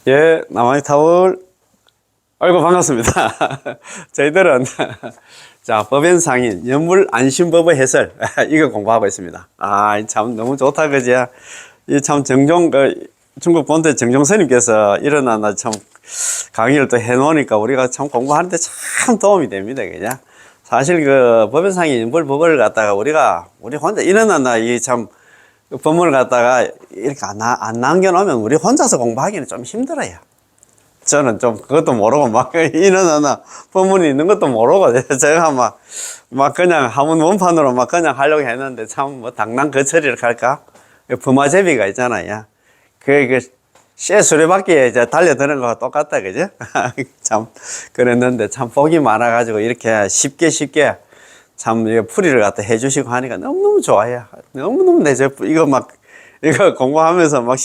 예, 남한의 타월. 아이고, 반갑습니다. 저희들은, 자, 법엔 상인, 연물 안심법의 해설, 이거 공부하고 있습니다. 아, 참, 너무 좋다, 그지? 이 참, 중국 본토 정종 스님께서 일어나나 참, 강의를 또 해놓으니까 우리가 참 공부하는데 참 도움이 됩니다, 그죠? 사실 그 법엔 상인 연불법을 갖다가 우리 혼자 일어나나 이 참, 법문을 갖다가 이렇게 안 남겨놓으면 우리 혼자서 공부하기는 좀 힘들어요. 저는 좀 그것도 모르고 막 일어나나 법문이 있는 것도 모르고 제가 막 그냥 한문 원판으로 막 그냥 하려고 했는데 참 뭐 당난 그 처리를 할까? 범아제비가 있잖아요. 그 쇠수레바퀴에 이제 달려드는 거와 똑같다, 그죠? 참 그랬는데 참 복이 많아가지고 이렇게 쉽게 참 풀이를 갖다 해주시고 하니까 너무너무 좋아요. 너무너무 이거 공부하면서 막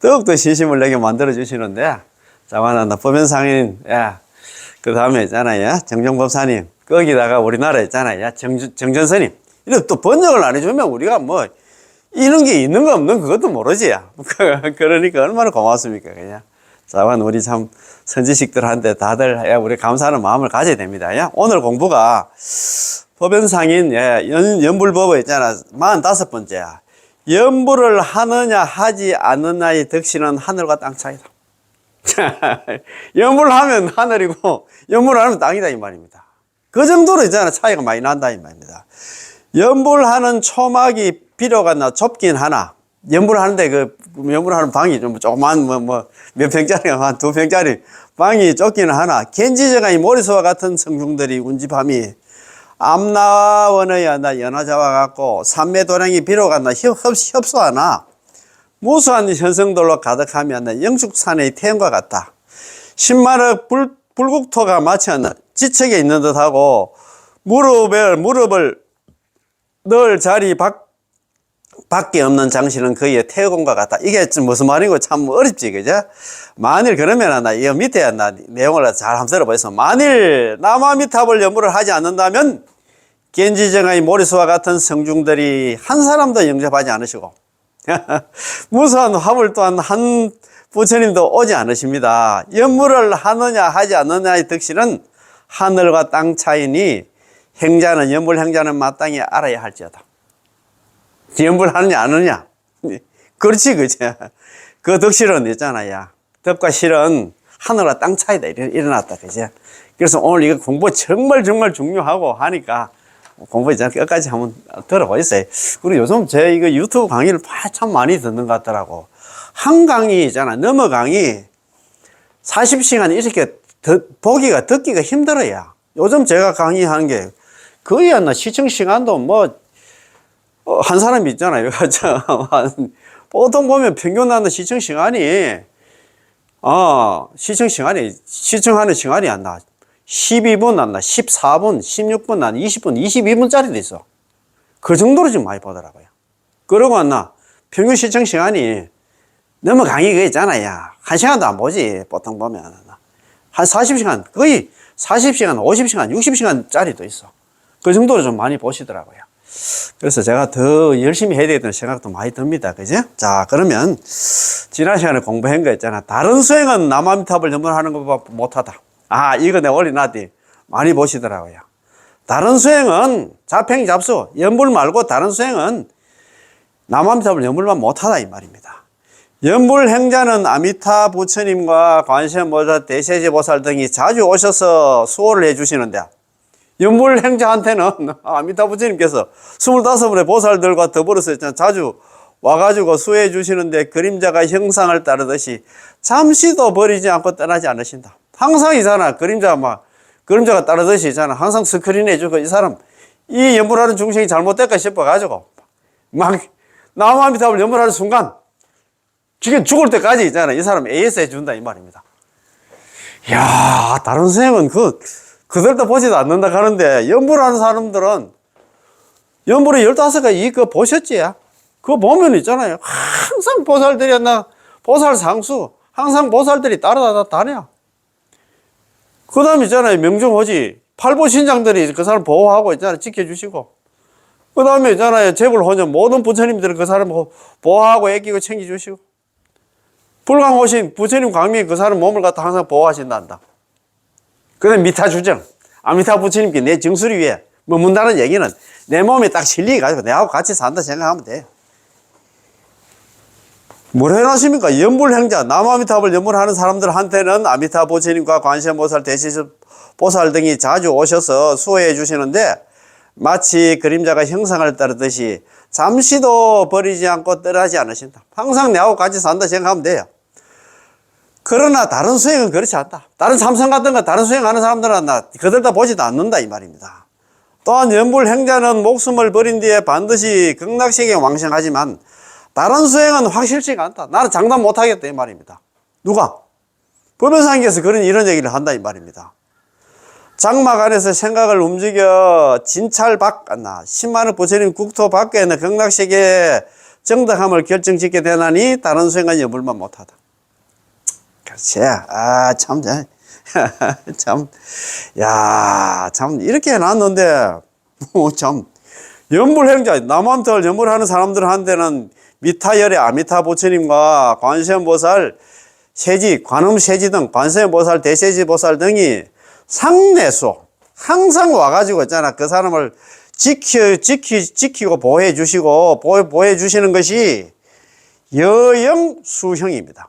더욱더 신심을 내게 만들어주시는데, 자만한 법연상인, 그 다음에 있잖아요. 정정법사님, 거기다가 우리나라 있잖아요. 정전스님. 이렇게 또 번역을 안 해주면 우리가 뭐, 이런 게 있는 거 없는 그것도 모르지. 그러니까 얼마나 고맙습니까, 그냥. 자만 우리 참 선지식들한테 다들 우리 감사하는 마음을 가져야 됩니다. 오늘 공부가 법연상인, 연불법에 있잖아. 45번째야. 연불을 하느냐 하지 않느냐의 득실은 하늘과 땅 차이다. 연불하면 하늘이고 연불하면 땅이다 이 말입니다. 그 정도로 있잖아 차이가 많이 난다 이 말입니다. 연불하는 초막이 비료가 나 좁긴 하나, 연불하는데 연불하는 방이 좀 조그만 몇 평짜리가 한 2평짜리 방이 좁기는 하나, 겐지저가 이 모리수와 같은 성중들이 운집함이 암나원의 연화자와 같고 삼매도량이 비로가 협소하나 무수한 현성들로 가득하면 영축산의 태양과 같다. 10만억 불국토가 마치 지척에 있는 듯하고 무릎을 늘 자리 밖에 없는 장신은 그의 태공과 같다. 이게 무슨 말이고 참 어렵지, 그죠? 만일 그러면 이 밑에 내용을 잘 한번 들어보세요. 만일 남아미탑을 연불을 하지 않는다면 겐지정의 모리수와 같은 성중들이 한 사람도 영접하지 않으시고 무수한 화물 또한 한 부처님도 오지 않으십니다. 연물을 하느냐 하지 않느냐의 득실은 하늘과 땅 차이니 연물 행자는 마땅히 알아야 할지어다. 연물하느냐 안 하느냐, 그렇지, 그치? 그 득실은 있잖아요. 덕과 실은 하늘과 땅 차이다 일어났다, 그치? 그래서 오늘 이거 공부 정말 중요하고 하니까 공부 이제 끝까지 한번 들어보세요. 그리고 요즘 제 이거 유튜브 강의를 참 많이 듣는 것 같더라고. 한 강의 있잖아. 넘어 강의 40시간 이렇게 보기가, 듣기가 힘들어요. 요즘 제가 강의하는 게 거의 시청 시간도 한 사람이 있잖아요. 보통 보면 평균 나는 시청 시간이, 시청하는 시간이 안 나. 12분 안 나, 14분, 16분 안 나, 20분, 22분짜리도 있어. 그 정도로 좀 많이 보더라고요. 그러고 안 나, 평균 시청 시간이 너무 강의 그 있잖아요. 1시간도 안 보지, 보통 보면. 한 40시간, 거의 40시간, 50시간, 60시간짜리도 있어. 그 정도로 좀 많이 보시더라고요. 그래서 제가 더 열심히 해야 되겠다는 생각도 많이 듭니다. 그죠? 자, 그러면, 지난 시간에 공부한 거 있잖아. 다른 수행은 남아미탑을 연물하는 것보다 못하다. 이거 내가 올려놨더니 많이 보시더라고요. 다른 수행은 자팽 잡수, 연불 말고 다른 수행은 남아미탑을 연불만 못하다 이 말입니다. 연불 행자는 아미타 부처님과 관세음보살, 대세제 보살 등이 자주 오셔서 수호를 해주시는데, 연불 행자한테는 아미타 부처님께서 25분의 보살들과 더불어서 자주 와가지고 수호해 주시는데 그림자가 형상을 따르듯이 잠시도 버리지 않고 떠나지 않으신다. 항상 이잖아. 그림자가 따르듯이 있잖아. 항상 스크린 해주고, 이 사람, 이 연불하는 중생이 잘못될까 싶어가지고, 남아미탑을 연불하는 순간, 죽을 때까지 있잖아. 이 사람 AS 해준다, 이 말입니다. 이야, 다른 선생은 그들도 보지도 않는다 하는데, 연불하는 사람들은, 연불이 15가지, 그거 보셨지? 그거 보면 있잖아요. 항상 보살들이 보살 상수, 항상 보살들이 다녀. 그 다음에 있잖아요. 명중호지. 팔보신장들이 그 사람 보호하고 있잖아요. 지켜주시고. 그 다음에 있잖아요. 재불호전 모든 부처님들은 그 사람 보호하고 애끼고 챙겨주시고. 불광오신 부처님 광명이 그 사람 몸을 갖다 항상 보호하신단다. 그래 미타 주정. 아미타 부처님께 내 정수리 위에 머문다는 얘기는 내 몸에 딱 실리게 가지고 내하고 같이 산다 생각하면 돼. 뭘 해놨습니까? 연불행자, 남아미타불 연불하는 사람들한테는 아미타 부처님과 관세음보살, 대시보살 등이 자주 오셔서 수호해 주시는데 마치 그림자가 형상을 따르듯이 잠시도 버리지 않고 떠나지 않으신다. 항상 내하고 같이 산다 생각하면 돼요. 그러나 다른 수행은 그렇지 않다. 다른 참선 같은 거 다른 수행하는 사람들은 그들 다 보지도 않는다 이 말입니다. 또한 연불행자는 목숨을 버린 뒤에 반드시 극락세계에 왕생하지만 다른 수행은 확실치가 않다. 나는 장담 못하겠다 이 말입니다. 누가? 법연상에서 이런 얘기를 한다 이 말입니다. 장막 안에서 생각을 움직여 진찰 밖나 10만억 부처님 국토 밖에 있는 극락세계에 정덕함을 결정짓게 되나니 다른 수행은 연불만 못하다. 글쎄, 참, 이렇게 해놨는데, 참, 연불행자, 남한테 연불하는 사람들한테는 미타열의 아미타 부처님과 관세음보살, 세지, 관음세지 등 관세음보살, 대세지보살 등이 상내수, 항상 와가지고 있잖아. 그 사람을 지키고 보호해 주시고, 보호해 주시는 것이 여영수형입니다.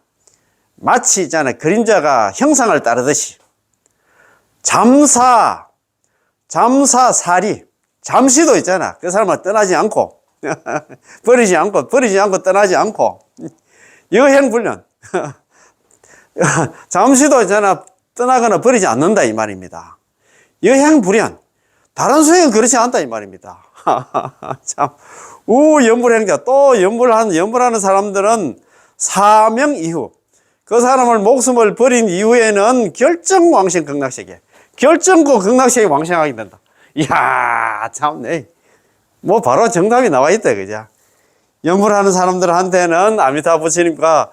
마치 있잖아요. 그림자가 형상을 따르듯이 잠사사리 잠시도 있잖아. 그 사람을 떠나지 않고 버리지 않고 떠나지 않고 여행불련 잠시도 있잖아. 떠나거나 버리지 않는다 이 말입니다. 여행불련 다른 수행은 그렇지 않다 이 말입니다. 참 연불행자 또 연불하는 사람들은 사명 이후 그 사람을 목숨을 버린 이후에는 결정왕생 극락세계 결정코 극락세계 왕생하게 된다. 이야 참네. 뭐 바로 정답이 나와 있다 그죠. 연불하는 사람들한테는 아미타 부처님과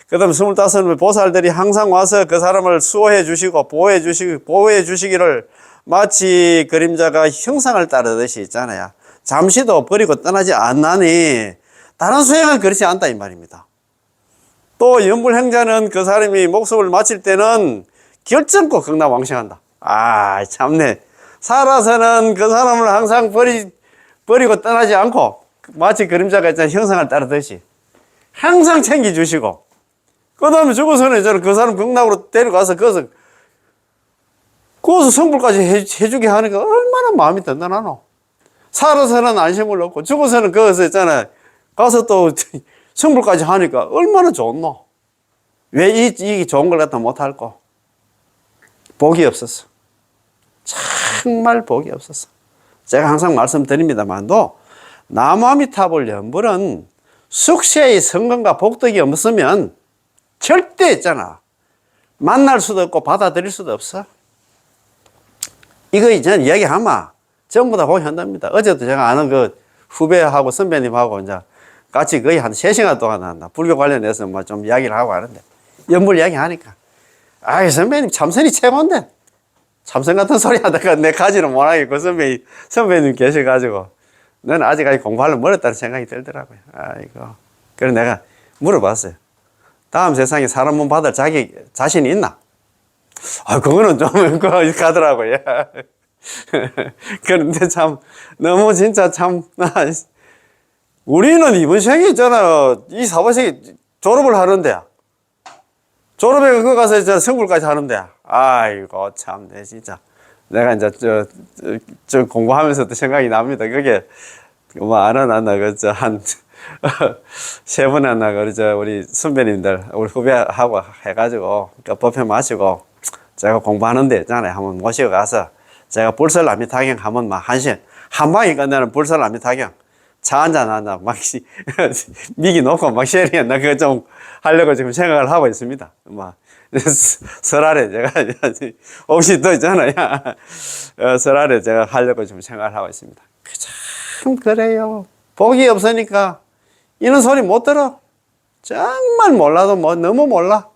그 다음 25명 보살들이 항상 와서 그 사람을 수호해 주시고 보호해 주시기를 마치 그림자가 형상을 따르듯이 있잖아요. 잠시도 버리고 떠나지 않나니 다른 수행은 그렇지 않다 이 말입니다. 또 연불행자는 그 사람이 목숨을 마칠 때는 결정코 극락왕생한다. 참네. 살아서는 그 사람을 항상 버리고 떠나지 않고 마치 그림자가 있잖아 형상을 따르듯이 항상 챙겨주시고 그 다음에 죽어서는 저는 그 사람 극락으로 데려가서 거기서 성불까지 해주게 하니까 얼마나 마음이 든든하노. 살아서는 안심을 얻고 죽어서는 거기서 있잖아 가서 또 성불까지 하니까 얼마나 좋노. 왜 이 좋은 걸 갖다 못할꼬. 복이 없었어. 정말 복이 없었어. 제가 항상 말씀드립니다만도 남아미타불 연불은 숙세의 성공과 복덕이 없으면 절대 있잖아 만날 수도 없고 받아들일 수도 없어. 이거 저는 이야기하면 전부 다 복이 한답니다. 어제도 제가 아는 그 후배하고 선배님하고 이제 같이 거의 한 3시간 동안 한다. 불교 관련해서 뭐 좀 이야기를 하고 하는데 연불 이야기 하니까 선배님 참선이 최고인데 참선 같은 소리 하다가 내 가지를 못하겠고 선배님 계셔가지고 너는 아직까지 공부하려면 멀었다는 생각이 들더라고요. 그래서 내가 물어봤어요. 다음 세상에 사람 몸 받을 자신이 있나? 그거는 좀 가더라고요. 그런데 참 너무 진짜 참 우리는 이번 생에 있잖아요. 이 사바세계 졸업을 하는데 졸업해 그거 가서 이제 성불까지 하는데 아이고 참네 진짜 내가 이제 저 공부하면서도 생각이 납니다. 그게 뭐 안 하나 그저 한 세 번 하나 그저 우리 선배님들 우리 후배하고 해가지고 그 법회 마치고 제가 공부하는데 있잖아요. 한번 모시고 가서 제가 불설남미타경 한번 막 한 방에 끝내는 불설남미타경 차 한잔 하나 막 미기 놓고 막 쉐리했나 그거 좀 하려고 지금 생각을 하고 있습니다. 막 설날에 제가 혹시 또 있잖아요. 설날에 제가 하려고 지금 생각을 하고 있습니다. 참 그래요. 복이 없으니까 이런 소리 못 들어. 정말 몰라도 뭐 너무 몰라.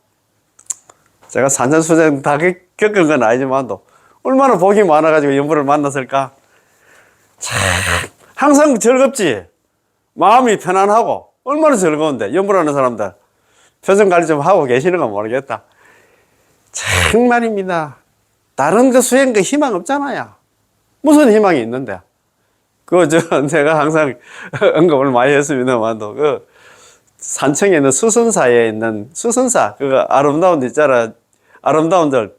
제가 산전수전 다 겪은 건 아니지만도 얼마나 복이 많아가지고 연불을 만났을까. 참 항상 즐겁지. 마음이 편안하고 얼마나 즐거운데 연불하는 사람들 표정 관리 좀 하고 계시는 건 모르겠다. 정말입니다. 다른 그 수행 그 희망 없잖아요. 무슨 희망이 있는데. 제가 항상 언급을 많이 했습니다만도, 산청에 있는 수선사에 있는, 수선사, 아름다운 데 있잖아. 아름다운 절.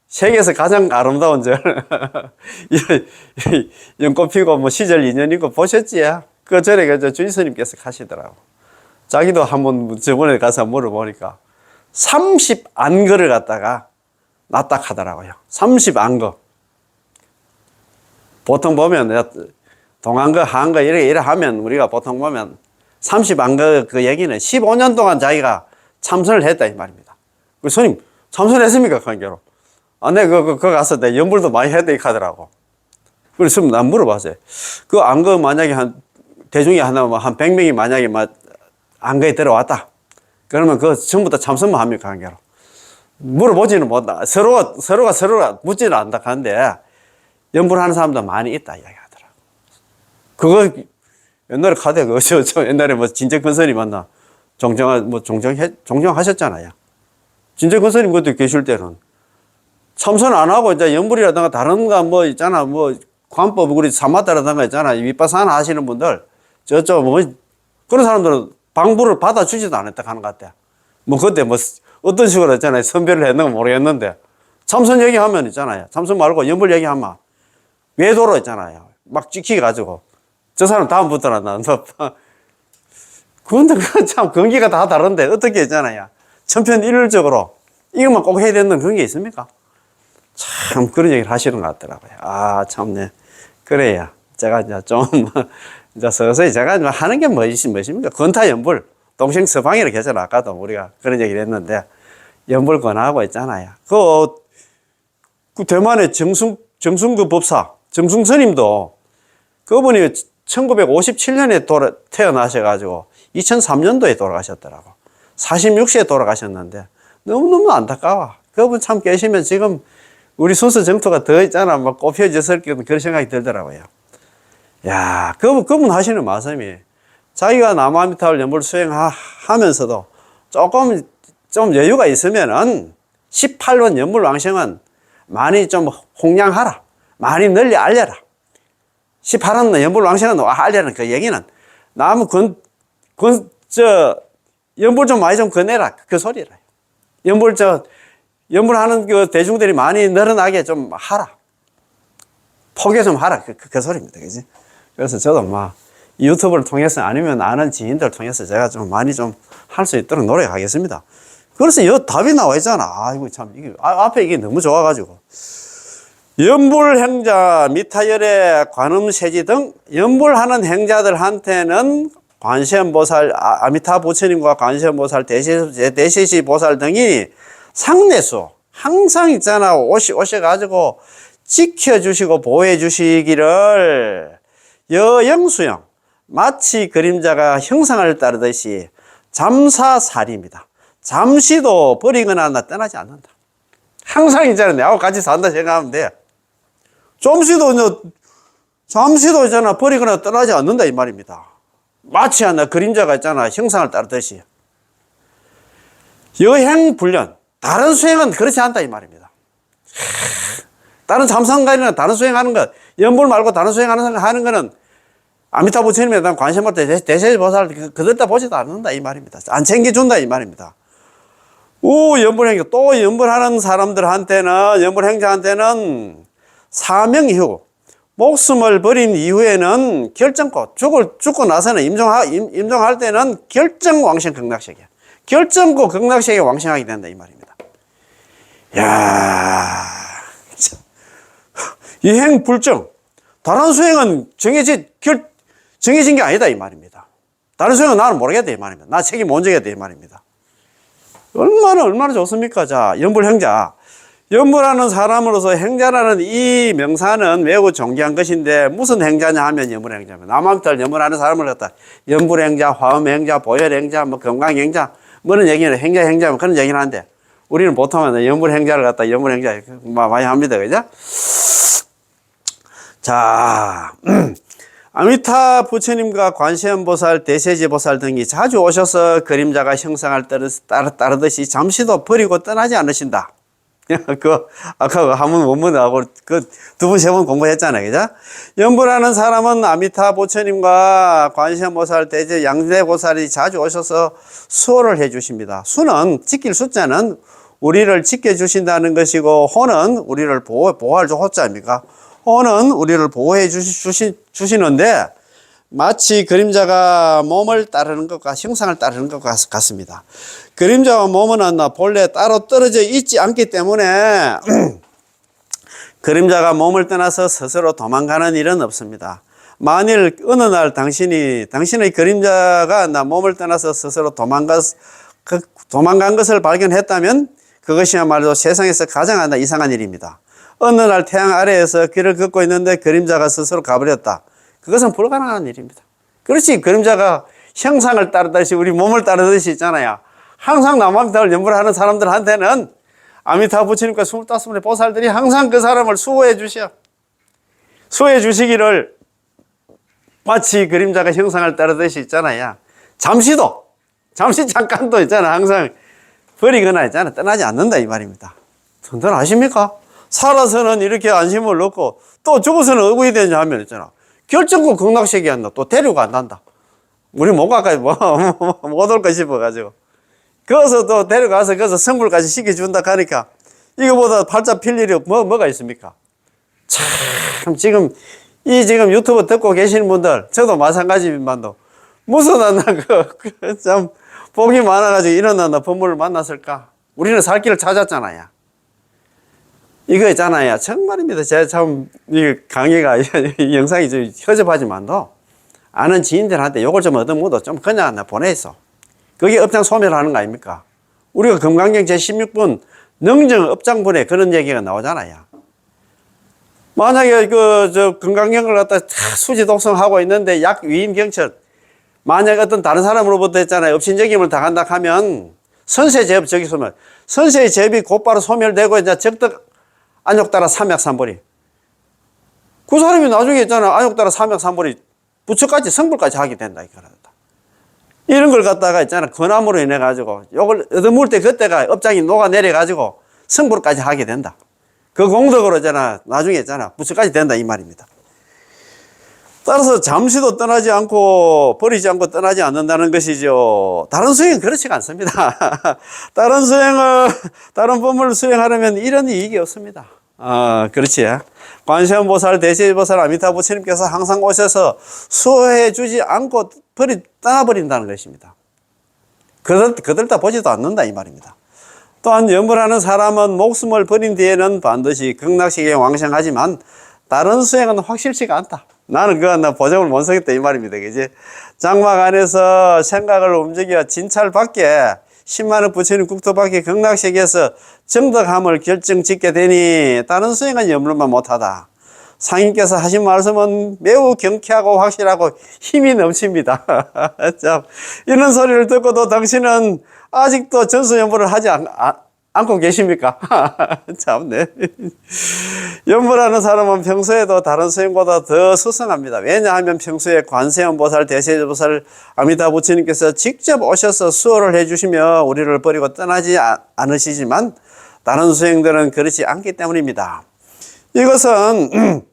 세계에서 가장 아름다운 절. 연꽃 피고 뭐 시절 인연이고 보셨지? 그 절에 주인 스님께서 가시더라고. 자기도 한번 저번에 가서 물어보니까 30안거를 갖다가 놨다 하더라고요. 30안거. 보통 보면 동안거, 하안거 이래 하면 우리가 보통 보면 30안거 그 얘기는 15년 동안 자기가 참선을 했다 이 말입니다. 그 스님 참선했습니까? 관계로. 네, 그 가서 내 연불도 많이 했다 이 하더라고. 그래서 난 물어봤어요. 그 안거 만약에 대중이 한 100명이 만약에 안거에 들어왔다. 그러면 전부 다 참선만 합니까? 관계로. 물어보지는 못한다. 서로가 묻지는 않다 하는데, 연불하는 사람도 많이 있다 이야기 하더라고. 그거 옛날에 카드 옛날에 진짜 큰 스님 만나 종정하셨잖아요. 진짜 큰 스님 그것도 계실 때는 참선 안 하고 이제 연불이라든가 다른가 있잖아 관법 우리 사마다라든가 있잖아 윗바사나 하시는 분들 저쪽 그런 사람들은 방부를 받아주지도 않았다 하는 것 같아. 그때 어떤 식으로 했잖아요. 선별을 했는가 모르겠는데 참선 얘기하면 있잖아요. 참선 말고 연불 얘기하면 외도로 있잖아요. 막 찍히가지고 저 사람 다음부터는 그런데 참 경기가 다 다른데 어떻게 했잖아요. 천편일률적으로 이것만 꼭 해야 되는 그런 게 있습니까? 참 그런 얘기를 하시는 것 같더라고요. 참네. 그래야 제가 이제 좀 이제 서서히 제가 하는 게 무엇입니까? 권타연불 동생 서방이라고 했잖아. 아까도 우리가 그런 얘기를 했는데 연불 권하고 있잖아요. 그 대만의 정순그 법사 정승 스님도 그분이 1957년에 태어나셔가지고 2003년도에 돌아가셨더라고. 46세에 돌아가셨는데 너무너무 안타까워. 그분 참 계시면 지금 우리 순수 정토가 더 있잖아. 꽃피어졌을 그런 생각이 들더라고요. 야, 그분 하시는 말씀이 자기가 남아미타불 연불 수행하면서도 조금 좀 여유가 있으면은 18번 연불 왕생은 많이 좀 홍량하라. 많이 널리 알려라. 18번 연불 왕생은 알려는 그 얘기는 연불 좀 많이 좀 권해라. 그 소리라. 연불하는 그 대중들이 많이 늘어나게 좀 하라. 포개 좀 하라. 그 소리입니다. 그지? 그래서 저도 유튜브를 통해서 아니면 아는 지인들을 통해서 제가 좀 많이 좀 할 수 있도록 노력하겠습니다. 그래서 이 답이 나와 있잖아. 아이고, 참, 앞에 이게 너무 좋아가지고. 연불 행자, 미타열의 관음세지 등 연불하는 행자들한테는 관세음보살, 아미타 부처님과 관세음보살, 대세시 보살 등이 상내수, 항상 있잖아. 오셔가지고 지켜주시고 보호해주시기를 여영수영, 마치 그림자가 형상을 따르듯이 잠사살입니다. 잠시도 버리거나 떠나지 않는다. 항상 있잖아. 내하고 같이 산다 생각하면 돼. 잠시도 있잖아. 버리거나 떠나지 않는다 이 말입니다. 마치 그림자가 있잖아. 형상을 따르듯이. 여행불련, 다른 수행은 그렇지 않다 이 말입니다. 다른 참선가이나 다른 수행하는 것, 연불 말고 다른 수행하는 거는 아미타 부처님에 대한 관심을 대세보살 그들 다 보지도 않는다 이 말입니다. 안 챙겨준다 이 말입니다. 연불행자, 또 연불하는 사람들한테는, 연불행자한테는 사명 이후, 목숨을 버린 이후에는 결정코, 죽고 나서는 임종할 때는 결정왕생 극락세계. 결정코 극락세계 왕생하게 된다 이 말입니다. 야, 이행불정. 다른 수행은 정해진 게 아니다 이 말입니다. 다른 수행은 나는 모르겠다 이 말입니다. 나 책임 못 지겠다 이 말입니다. 얼마나 좋습니까? 자, 연불행자. 연불하는 사람으로서 행자라는 이 명사는 매우 존귀한 것인데 무슨 행자냐 하면 연불행자입니다. 남한들 연불하는 사람을 갖다 연불행자, 화엄행자, 보혈행자, 건강행자 뭐는 얘기는 행자 그런 얘기를 하는데 우리는 보통은 연불행자를 갖다 연불행자 많이 합니다. 그죠? 자, 아미타 부처님과 관세음보살, 대세지보살 등이 자주 오셔서 그림자가 형상을 따르듯이 잠시도 버리고 떠나지 않으신다. 아까 한번 원문하고 두 번, 세 번 공부했잖아요. 그죠? 연불하는 사람은 아미타 부처님과 관세음보살, 대제, 양대보살이 자주 오셔서 수호를 해 주십니다. 수는, 지킬 숫자는 우리를 지켜주신다는 것이고, 호는 우리를 보호할 호자입니까? 호는 우리를 보호해 주시는데, 마치 그림자가 몸을 따르는 것과 형상을 따르는 것 같습니다. 그림자와 몸은 본래 따로 떨어져 있지 않기 때문에 그림자가 몸을 떠나서 스스로 도망가는 일은 없습니다. 만일 어느 날 당신의 그림자가 몸을 떠나서 스스로 도망간 것을 발견했다면 그것이야말로 세상에서 가장 이상한 일입니다. 어느 날 태양 아래에서 길을 걷고 있는데 그림자가 스스로 가버렸다. 그것은 불가능한 일입니다. 그렇지, 그림자가 형상을 따르듯이 우리 몸을 따르듯이 있잖아요. 항상 남아미타를 연불하는 사람들한테는 아미타 부처님과 25분의 보살들이 항상 그 사람을 수호해 주시기를 마치 그림자가 형상을 따르듯이 있잖아요. 잠시 잠깐도 있잖아. 항상 버리거나 있잖아. 떠나지 않는다 이 말입니다. 여러분 아십니까? 살아서는 이렇게 안심을 넣고 또 죽어서는 어구이 되냐 하면 있잖아. 결정코 극락세계 한다. 또 데리고 안 난다. 우리 못 가까이 못 올까 싶어가지고. 거기서 또 데려가서 거기서 성불까지 시켜준다 하니까 이거보다 팔자 필 일이 뭐가 있습니까? 참, 지금 유튜브 듣고 계시는 분들, 저도 마찬가지만도 무슨 참, 복이 많아가지고 이런 법문을 만났을까? 우리는 살 길을 찾았잖아요. 이거 있잖아요. 정말입니다. 제가 참, 이 강의가, 이 영상이 좀 허접하지만도 아는 지인들한테 요걸 좀 얻어먹어도 좀 그냥 보내있어. 그게 업장 소멸하는 거 아닙니까? 우리가 금강경 제16분 능정 업장분에 그런 얘기가 나오잖아요. 만약에 금강경을 갖다 수지 독성하고 있는데 약 위임경찰, 만약 어떤 다른 사람으로부터 했잖아요. 업신적임을 당한다 하면 선세제업 저기 소멸. 선세의 제업이 곧바로 소멸되고 이제 적덕 안욕따라 삼약삼벌이. 그 사람이 나중에 있잖아. 안욕따라 삼약삼벌이 부처까지 성불까지 하게 된다. 이런 걸 갖다가 있잖아. 권함으로 인해 가지고 요걸 얻어물 때 그때가 업장이 녹아내려 가지고 성불까지 하게 된다. 그 공덕으로 있잖아. 나중에 있잖아. 부처까지 된다 이 말입니다. 따라서 잠시도 떠나지 않고 버리지 않고 떠나지 않는다는 것이죠. 다른 수행은 그렇지가 않습니다. 다른 법문을 수행하려면 이런 이익이 없습니다. 그렇지. 관세음보살, 대세보살, 아미타 부처님께서 항상 오셔서 수호해 주지 않고 떠나버린다는 것입니다. 그들 다 보지도 않는다 이 말입니다. 또한 연불하는 사람은 목숨을 버린 뒤에는 반드시 극락세계에 왕생하지만 다른 수행은 확실치가 않다. 나는 보정을 못 서겠다 이 말입니다. 그지? 장막 안에서 생각을 움직여 진찰 밖에 10만원 부처님 국토 밖에 극락세계에서 정덕함을 결정짓게 되니 다른 수행은 염려만 못하다. 상인께서 하신 말씀은 매우 경쾌하고 확실하고 힘이 넘칩니다. 참, 이런 소리를 듣고도 당신은 아직도 전수연불을 하지 않고 계십니까? 참네. 연불하는 사람은 평소에도 다른 수행보다 더 수승합니다. 왜냐하면 평소에 관세음보살, 대세보살, 아미타 부처님께서 직접 오셔서 수호를 해주시며 우리를 버리고 떠나지 않으시지만 다른 수행들은 그렇지 않기 때문입니다. 이것은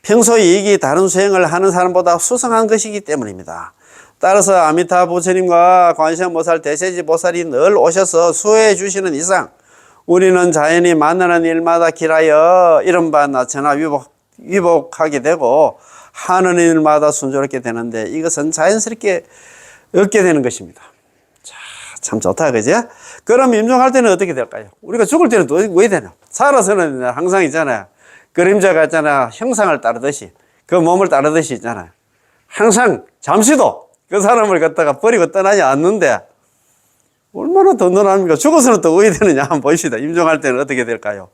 평소 이익이 다른 수행을 하는 사람보다 수승한 것이기 때문입니다. 따라서 아미타 부처님과 관세음보살, 대세지보살이 늘 오셔서 수호해 주시는 이상 우리는 자연히 만나는 일마다 길하여 이른바 나처나 위복하게 되고 하는 일마다 순조롭게 되는데 이것은 자연스럽게 얻게 되는 것입니다. 자, 참 좋다, 그지? 그럼 임종할 때는 어떻게 될까요? 우리가 죽을 때는 또 왜 되나? 살아서는 항상 있잖아요. 그림자가 있잖아. 형상을 따르듯이 그 몸을 따르듯이 있잖아요. 항상 잠시도 그 사람을 갖다가 버리고 떠나지 않는데 얼마나 든든합니까? 죽어서는 또 어디 되느냐 한번 보십시다. 임종할 때는 어떻게 될까요?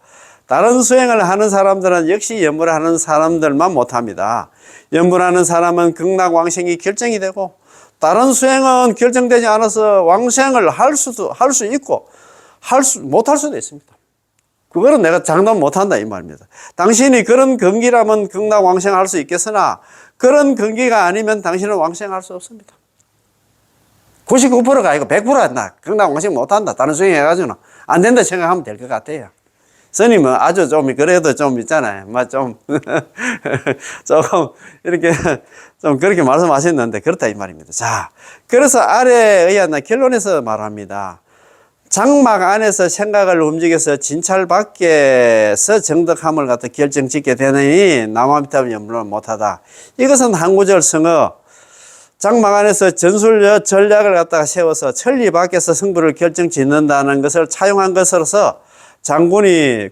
다른 수행을 하는 사람들은 역시 연불하는 사람들만 못합니다. 연불하는 사람은 극락왕생이 결정이 되고 다른 수행은 결정되지 않아서 왕생을 할 수 있고 못할 수도 있습니다. 그거는 내가 장담 못한다 이 말입니다. 당신이 그런 근기라면 극락왕생할 수 있겠으나 그런 근기가 아니면 당신은 왕생할 수 없습니다. 99%가 아니고 100%나 극락왕생 못한다. 다른 수행 해가지고는 안 된다 생각하면 될 것 같아요. 스님은 아주 좀 그래도 좀 있잖아요. 좀 조금 이렇게 좀 그렇게 말씀하셨는데 그렇다 이 말입니다. 자, 그래서 아래에 의한 결론에서 말합니다. 장막 안에서 생각을 움직여서 진찰 밖에서 정덕함을 갖다 결정짓게 되느니 남아미타불 연불을 못하다. 이것은 한 구절 성어. 장막 안에서 전술 전략을 갖다가 세워서 천리 밖에서 승부를 결정짓는다는 것을 차용한 것으로서 장군이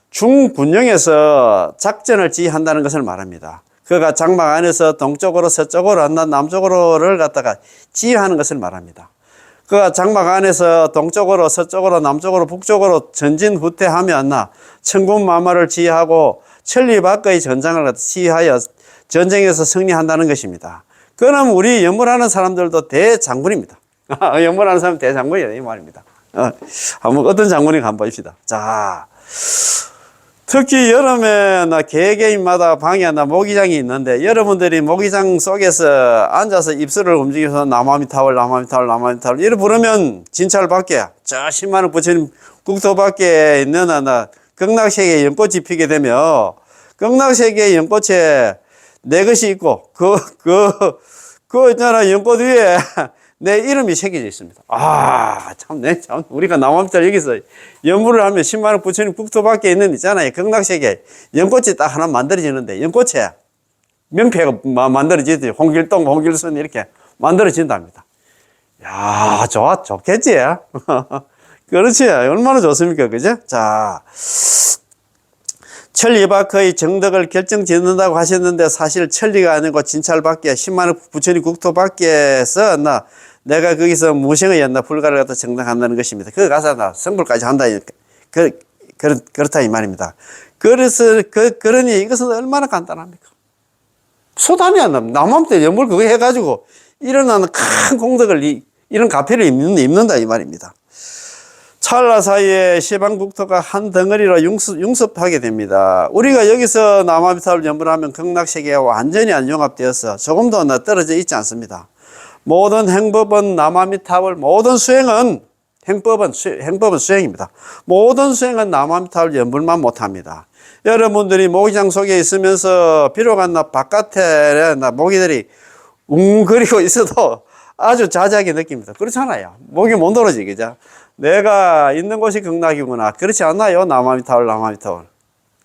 중군령에서 작전을 지휘한다는 것을 말합니다. 그가 장막 안에서 동쪽으로 서쪽으로 남쪽으로를 갖다가 지휘하는 것을 말합니다. 그가 장막 안에서 동쪽으로 서쪽으로 남쪽으로 북쪽으로 전진후퇴하며 천군만마를 지휘하고 천리 밖의 전장을 갖다 지휘하여 전쟁에서 승리한다는 것입니다. 그럼 우리 연물하는 사람들도 대장군입니다. 연물하는 사람 대장군이다 이 말입니다. 한번 어떤 장군인가 한번 봅시다. 자, 특히 여름에 개개인마다 방에 모기장이 있는데 여러분들이 모기장 속에서 앉아서 입술을 움직여서 남아미타불 이래 부르면 진찰 밖에 저 10만원 부처님 국토 밖에 있는 극락세계에 연꽃이 피게 되면 극락세계의 연꽃에 내 것이 있고 그 있잖아 연꽃 위에 내 이름이 새겨져 있습니다. 참, 우리가 남아미타불 여기서 연물을 하면 10만원 부처님 국토 밖에 있는 있잖아요. 극락세계. 연꽃이 딱 하나 만들어지는데, 연꽃에 명패가 만들어지듯이 홍길동, 홍길선 이렇게 만들어진답니다. 야, 좋겠지? 그렇지. 얼마나 좋습니까? 그죠? 자. 천리 밖의 정덕을 결정짓는다고 하셨는데 사실 천리가 아니고 진찰 밖에 10만원 부처님 국토 밖에서 내가 거기서 무생의 불가를 갖다 정당한다는 것입니다. 거기 가서 성불까지 한다. 그렇다 이 말입니다. 그래서 그러니 이것은 얼마나 간단합니까? 소담이 안 납니다. 남한테 연불 그거 해가지고 일어나는 큰 공덕을 이런 가피를 입는다 이 말입니다. 찰나 사이에 시방국토가 한 덩어리로 융습하게 됩니다. 우리가 여기서 남아미타불 연불하면 극락세계와 완전히 융합되어서 조금도 떨어져 있지 않습니다. 모든 행법은 남아미타불, 모든 수행은 행법은 수행입니다. 모든 수행은 남아미타불 연불만 못합니다. 여러분들이 모기장 속에 있으면서 비록 바깥에 모기들이 웅그리고 있어도 아주 자세하게 느낍니다. 그렇잖아요. 모기 못 떨어지, 그죠? 내가 있는 곳이 극락이구나. 그렇지 않나요? 남아미타불.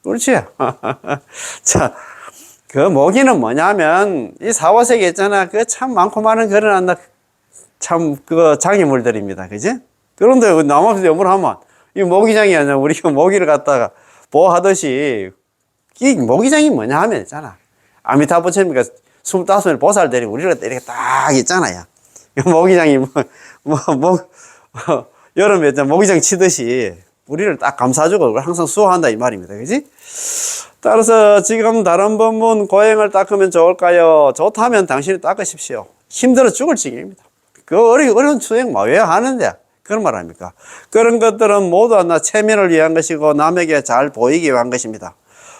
그렇지? 자, 그 모기는 뭐냐면, 이 사화세계 있잖아. 그 참 많고 많은 그런 그거 장애물들입니다. 그지? 그런데 남아미타불 연불하면, 이 모기장이 아니라 우리가 모기를 갖다가 보호하듯이, 이 모기장이 뭐냐 하면 있잖아. 아미타불 부처님이 25일 보살 데리고 우리를 이렇게 딱 있잖아요. 모기장이 여름에 모기장 치듯이 우리를 딱 감싸주고 항상 수호한다 이 말입니다. 그지? 따라서 지금 다른 법문 고행을 닦으면 좋을까요? 좋다면 당신이 닦으십시오. 힘들어 죽을 지경입니다. 그 어려운 수행 왜 하는데? 그런 말 아닙니까? 그런 것들은 모두 체면을 위한 것이고 남에게 잘 보이기 위한 것입니다.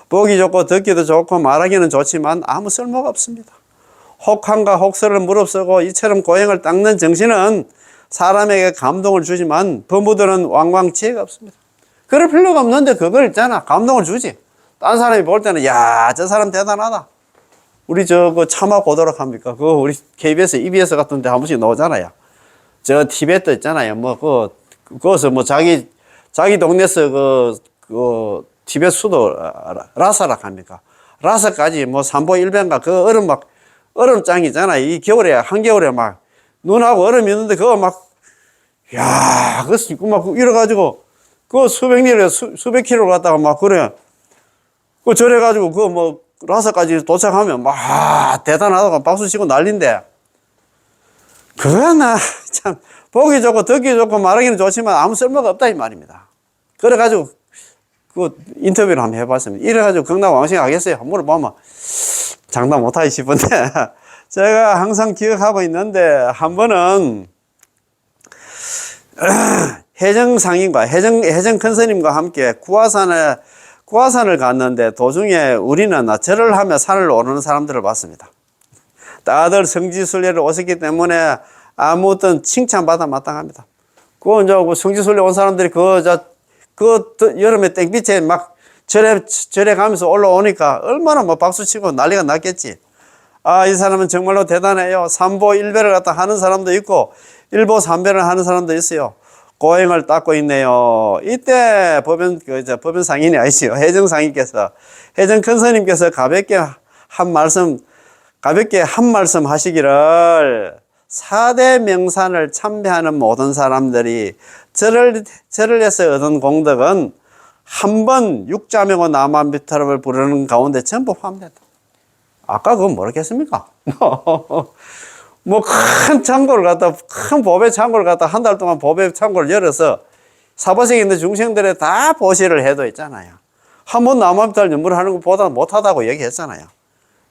보기 좋고 듣기도 좋고 말하기는 좋지만 아무 쓸모가 없습니다. 혹한과 혹설을 무릅쓰고 이처럼 고행을 닦는 정신은 사람에게 감동을 주지만 범부들은 왕왕 지혜가 없습니다. 그럴 필요가 없는데 그걸 있잖아. 감동을 주지. 딴 사람이 볼 때는 야, 저 사람 대단하다. 우리 그 차마 보도록 합니까? 그거 우리 KBS, EBS 같은 데 한 번씩 나오잖아요. 저 티베트 있잖아요. 그거서 자기 동네에서 그 티베트 수도 라사락 합니까? 라사까지 삼보일변가 그 얼음장이 있잖아요. 이 겨울에, 한겨울에 눈하고 얼음이 있는데 그거 그거 이래가지고 그거 수백 킬로 갔다가 그래. 그거 저래가지고 그거 라사까지 도착하면 대단하다고 박수 치고 난린데. 그거야 참 보기 좋고 듣기 좋고 말하기는 좋지만 아무 쓸모가 없다 이 말입니다. 그래가지고 그 인터뷰를 한번 해봤습니다. 이래가지고 극락왕생 하겠어요? 한번 물어보면 장담 못하기 싶은데 제가 항상 기억하고 있는데 한 번은 해정 상인과 해정 큰 스님과 함께 구화산을 갔는데 도중에 우리는 절을 하며 산을 오르는 사람들을 봤습니다. 다들 성지순례를 오셨기 때문에 아무튼 칭찬받아 마땅합니다. 이제 성지순례 온 사람들이 여름에 땡빛에 막 절에 가면서 올라오니까 얼마나 뭐 박수치고 난리가 났겠지. 아, 이 사람은 정말로 대단해요. 삼보 일배를 갖다 하는 사람도 있고, 일보 삼배를 하는 사람도 있어요. 고행을 닦고 있네요. 이때 법연 상인이 아니시요. 해정 상인께서, 해정 큰 스님께서 가볍게 한 말씀 하시기를, 4대 명산을 참배하는 모든 사람들이 절을 해서 얻은 공덕은 한 번 육자명호 나만비타를 부르는 가운데 전부 포함된다. 아까 그건 모르겠습니까? 뭐 큰 창고를 갖다, 큰 법의 창고를 갖다 한 달 동안 법의 창고를 열어서 사바sek에 있는 중생들에 다 보시를 해도 있잖아요. 한 번 나만비타를 연부를 하는 것보다 못하다고 얘기했잖아요.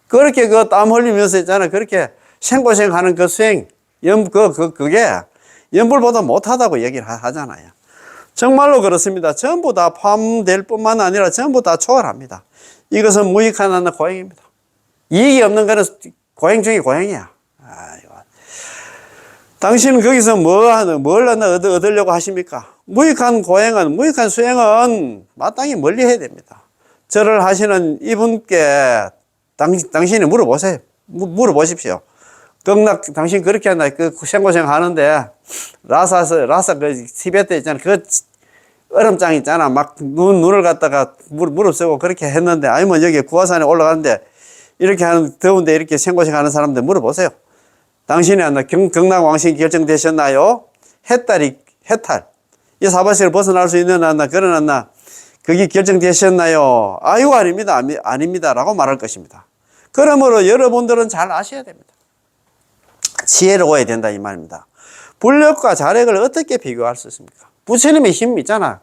그렇게 땀 흘리면서 있잖아요. 그렇게 생고생하는 그 수행, 그게 연불보다 못하다고 얘기를 하잖아요. 정말로 그렇습니다. 전부 다 포함될 뿐만 아니라 전부 다 초월합니다. 이것은 무익한 고행입니다. 이익이 없는 거는 고행 중에 고행이야. 아이고. 당신은 거기서 뭘 얻으려고 하십니까? 무익한 수행은 마땅히 멀리 해야 됩니다. 절을 하시는 이분께 당신이 물어보십시오. 당신 그렇게 한다. 생고생 하는데, 라사 티베트 있잖아. 얼음장 있잖아. 막 눈을 갖다가 무릎 쓰고 그렇게 했는데, 아니면 여기 구화산에 올라가는데, 이렇게 더운데 이렇게 생고생 하는 사람들 물어보세요. 당신이 경락왕신 결정되셨나요? 해탈. 이 사바세를 벗어날 수 있는 그게 결정되셨나요? 아유, 아닙니다. 라고 말할 것입니다. 그러므로 여러분들은 잘 아셔야 됩니다. 지혜로워야 된다 이 말입니다. 불력과 자력을 어떻게 비교할 수 있습니까? 부처님의 힘 있잖아.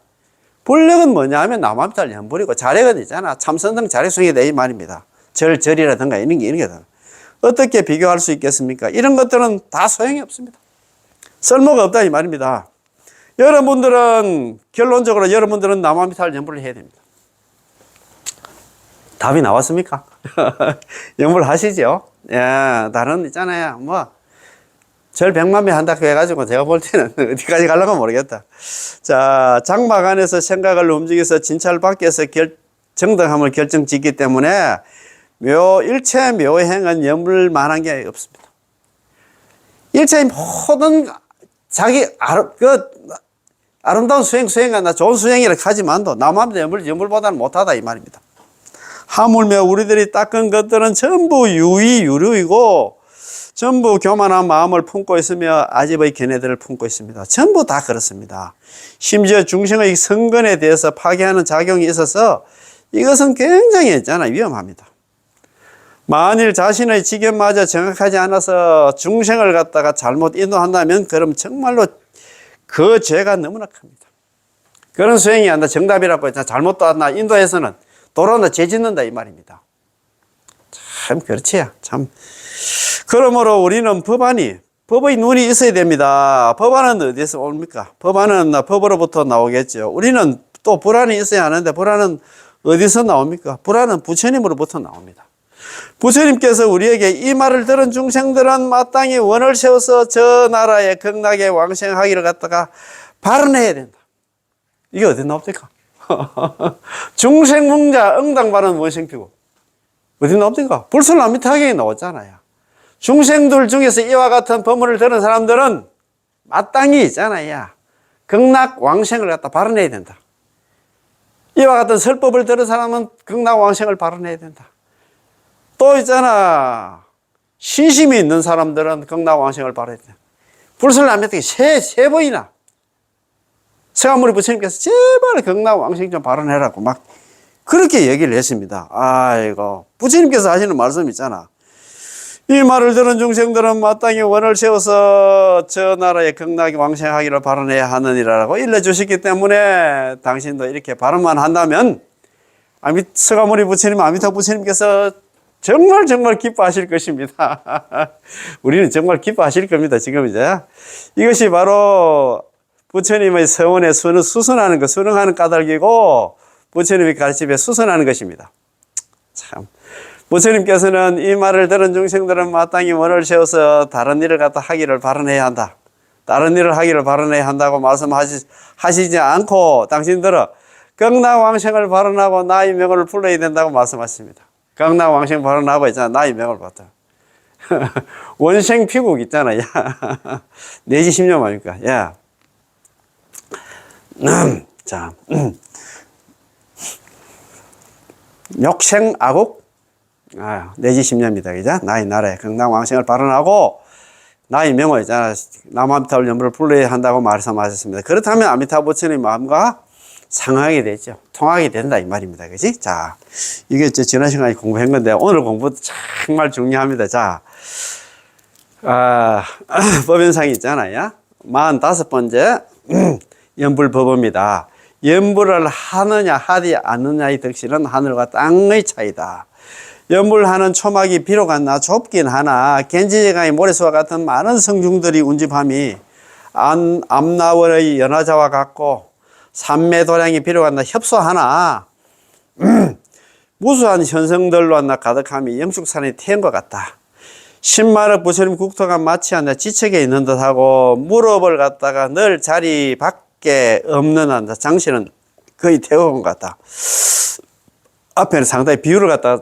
불력은 뭐냐 하면 나만비탈 연불이고, 자력은 있잖아. 참선등 자력성이다 이 말입니다. 절이라든가 이런 게 어떻게 비교할 수 있겠습니까? 이런 것들은 다 소용이 없습니다. 쓸모가 없다 이 말입니다. 결론적으로 여러분들은 나만비탈 연불을 해야 됩니다. 답이 나왔습니까? 연불 하시죠? 예, 다른 있잖아요. 절 100만 배 한다고 해가지고 제가 볼 때는 어디까지 가려고 모르겠다. 자, 장막 안에서 생각을 움직여서 진찰 밖에서 정당함을 결정짓기 때문에 일체 묘행은 연불 만한 게 없습니다. 일체 모든 자기 아름다운 수행이나 좋은 수행이라 하지만도 남한테 연불보다는 못하다 이 말입니다. 하물며 우리들이 닦은 것들은 전부 유의유류이고 전부 교만한 마음을 품고 있으며 아집의 견해들을 품고 있습니다. 전부 다 그렇습니다. 심지어 중생의 성근에 대해서 파괴하는 작용이 있어서 이것은 굉장히 위험합니다. 만일 자신의 지견마저 정확하지 않아서 중생을 갖다가 잘못 인도한다면 그럼 정말로 그 죄가 너무나 큽니다. 그런 수행이 한다 정답이라고 했잖아. 잘못 인도해서는 돌아온다 죄 짓는다 이 말입니다. 참 그렇지 참. 그러므로 우리는 법의 눈이 있어야 됩니다. 법안은 어디서 옵니까? 법안은 법으로부터 나오겠죠. 우리는 또 불안이 있어야 하는데 불안은 어디서 나옵니까? 불안은 부처님으로부터 나옵니다. 부처님께서 우리에게 이 말을 들은 중생들은 마땅히 원을 세워서 저 나라의 극락에 왕생하기를 갖다가 발언해야 된다. 이게 어디 나옵니까? 중생문자 응당발언 원생피고 어디 나옵니까? 불설남미타경에 나왔잖아요. 중생들 중에서 이와 같은 법문을 들은 사람들은 마땅히 있잖아요. 극락 왕생을 갖다 발언해야 된다. 이와 같은 설법을 들은 사람은 극락 왕생을 발언해야 된다. 또 있잖아. 신심이 있는 사람들은 극락 왕생을 발언해야 된다. 불설남미타경 세 번이나 서가모니 부처님께서 제발 극락 왕생 좀 발언해라고 막 그렇게 얘기를 했습니다. 아이고 부처님께서 하시는 말씀 있잖아. 이 말을 들은 중생들은 마땅히 원을 세워서 저 나라의 극락이 왕생하기를 발언해야 하느니라고 일러주셨기 때문에 당신도 이렇게 발언만 한다면 서가모니 부처님, 아미타 부처님께서 정말 기뻐하실 것입니다. 우리는 정말 기뻐하실 겁니다. 지금 이제 이것이 바로 부처님의 서원에 수선하는 것, 수능하는 까닭이고 부처님의 가르침에 수선하는 것입니다. 참. 부처님께서는 이 말을 들은 중생들은 마땅히 원을 세워서 다른 일을 갖다 하기를 바라내야 한다. 다른 일을 하기를 바라내야 한다고 말씀하시지 않고 당신들은 경락왕생을 발언하고 나의 명을 불러야 된다고 말씀하십니다. 경락왕생 발언하고 있잖아. 나의 명을 받다. 원생피국 있잖아. 야. 내지 10년 말입니까? 야. 자. 욕생아국? 내지 10년입니다. 그죠? 나의 나라에 경락왕생을 발언하고 나의 명을 있잖아. 남아미타불 연불을 불러야 한다고 말씀하셨습니다. 그렇다면 아미타불 부처님 마음과 상하게 되죠. 통하게 된다 이 말입니다. 그지? 자, 이게 지난 시간에 공부한 건데 오늘 공부도 정말 중요합니다. 자, 법연상이 있잖아요. 45번째 연불법입니다. 연불을 하느냐 하지 않느냐의 득실은 하늘과 땅의 차이다. 연불하는 초막이 비록 하나 좁긴 하나 겐지제강의 모래수와 같은 많은 성중들이 운집함이 암나원의 연화자와 같고 삼매도량이 비록 하나 협소하나 무수한 현성들로 하나 가득함이 영축산에 태운 것 같다. 10만억 부처님 국토가 마치 하나 지척에 있는 듯하고 무릎을 갖다가 늘 자리 밖에 없는 한다. 장신은 거의 태워온 것 같다. 앞에는 상당히 비유를 갖다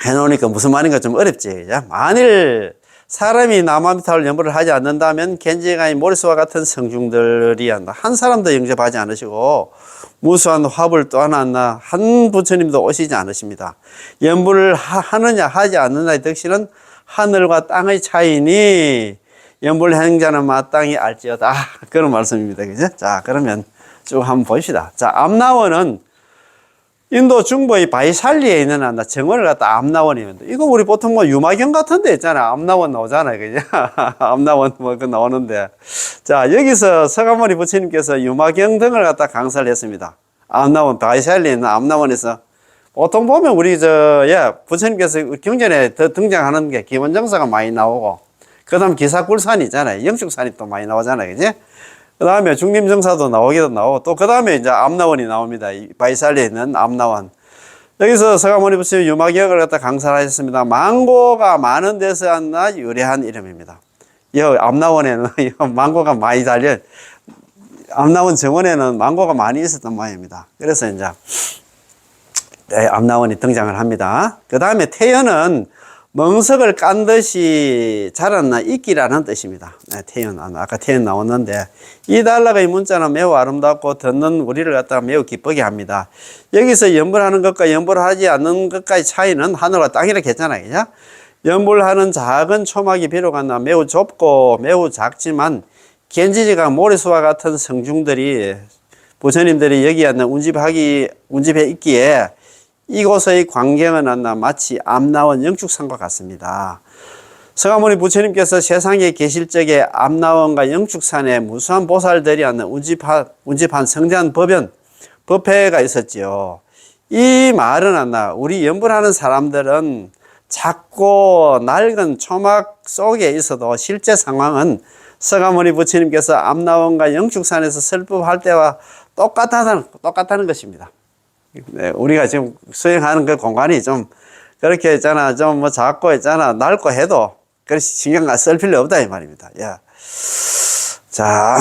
해놓으니까 무슨 말인가 좀 어렵지. 만일 사람이 남아미타불 연불을 하지 않는다면 겐지강의 모래수와 같은 성중들이 한다. 한 사람도 영접하지 않으시고 무수한 화불 또 하나 한 부처님도 오시지 않으십니다. 연불을 하느냐 하지 않느냐의 득실은 하늘과 땅의 차이니 연불 행자는 마땅히 알지어다. 그런 말씀입니다. 그죠? 자, 그러면 쭉 한번 봅시다. 자, 암나원은 인도 중부의 바이살리에 있는 정원을 갖다 암나원이면 이거 우리 보통 뭐 유마경 같은 데 있잖아. 암나원 나오잖아요. 그죠? 암나원 뭐 그 나오는데. 자, 여기서 서가모니 부처님께서 유마경 등을 갖다 강사를 했습니다. 암나원, 바이살리에 있는 암나원에서 보통 보면 우리 부처님께서 경전에 더 등장하는 게 기원정사가 많이 나오고 그 다음 기사굴산이 있잖아요. 영축산이 또 많이 나오잖아요. 그지? 그 다음에 중림정사도 나오기도 나오고 또 그 다음에 이제 암나원이 나옵니다. 바이살리에 있는 암나원. 여기서 서가모니 부처님 유마경을 갖다 강사를 하셨습니다. 망고가 많은 데서 한나 유래한 이름입니다. 이 암나원에는 망고가 많이 달려, 암나원 정원에는 망고가 많이 있었던 모양입니다. 그래서 이제 암나원이 등장을 합니다. 그 다음에 태연은 멍석을 깐 듯이 자랐나 이끼라는 뜻입니다. 태연, 아까 태연 나왔는데 이 단락의 문자는 매우 아름답고 듣는 우리를 갖다가 매우 기쁘게 합니다. 여기서 연불하는 것과 연불하지 않는 것과의 차이는 하늘과 땅이라고 했잖아요. 그죠? 연불하는 작은 초막이 비록 하나 매우 좁고 매우 작지만 겐지지가 모래수와 같은 성중들이 부처님들이 여기 앉는 운집해 있기에 이곳의 광경은 한나 마치 암나원 영축산과 같습니다. 서가모니 부처님께서 세상에 계실 적에 암나원과 영축산에 무수한 보살들이 앉는 운집한 성대한 법회가 있었지요. 이 말은 한나 우리 연불하는 사람들은 작고 낡은 초막 속에 있어도 실제 상황은 서가모니 부처님께서 암나원과 영축산에서 설법할 때와 똑같다는 것입니다. 네, 우리가 지금 수행하는 그 공간이 좀 그렇게 있잖아, 좀 뭐 작고 있잖아, 낡고 해도 그렇게 신경 쓸 필요 없다 이 말입니다. 야. 자,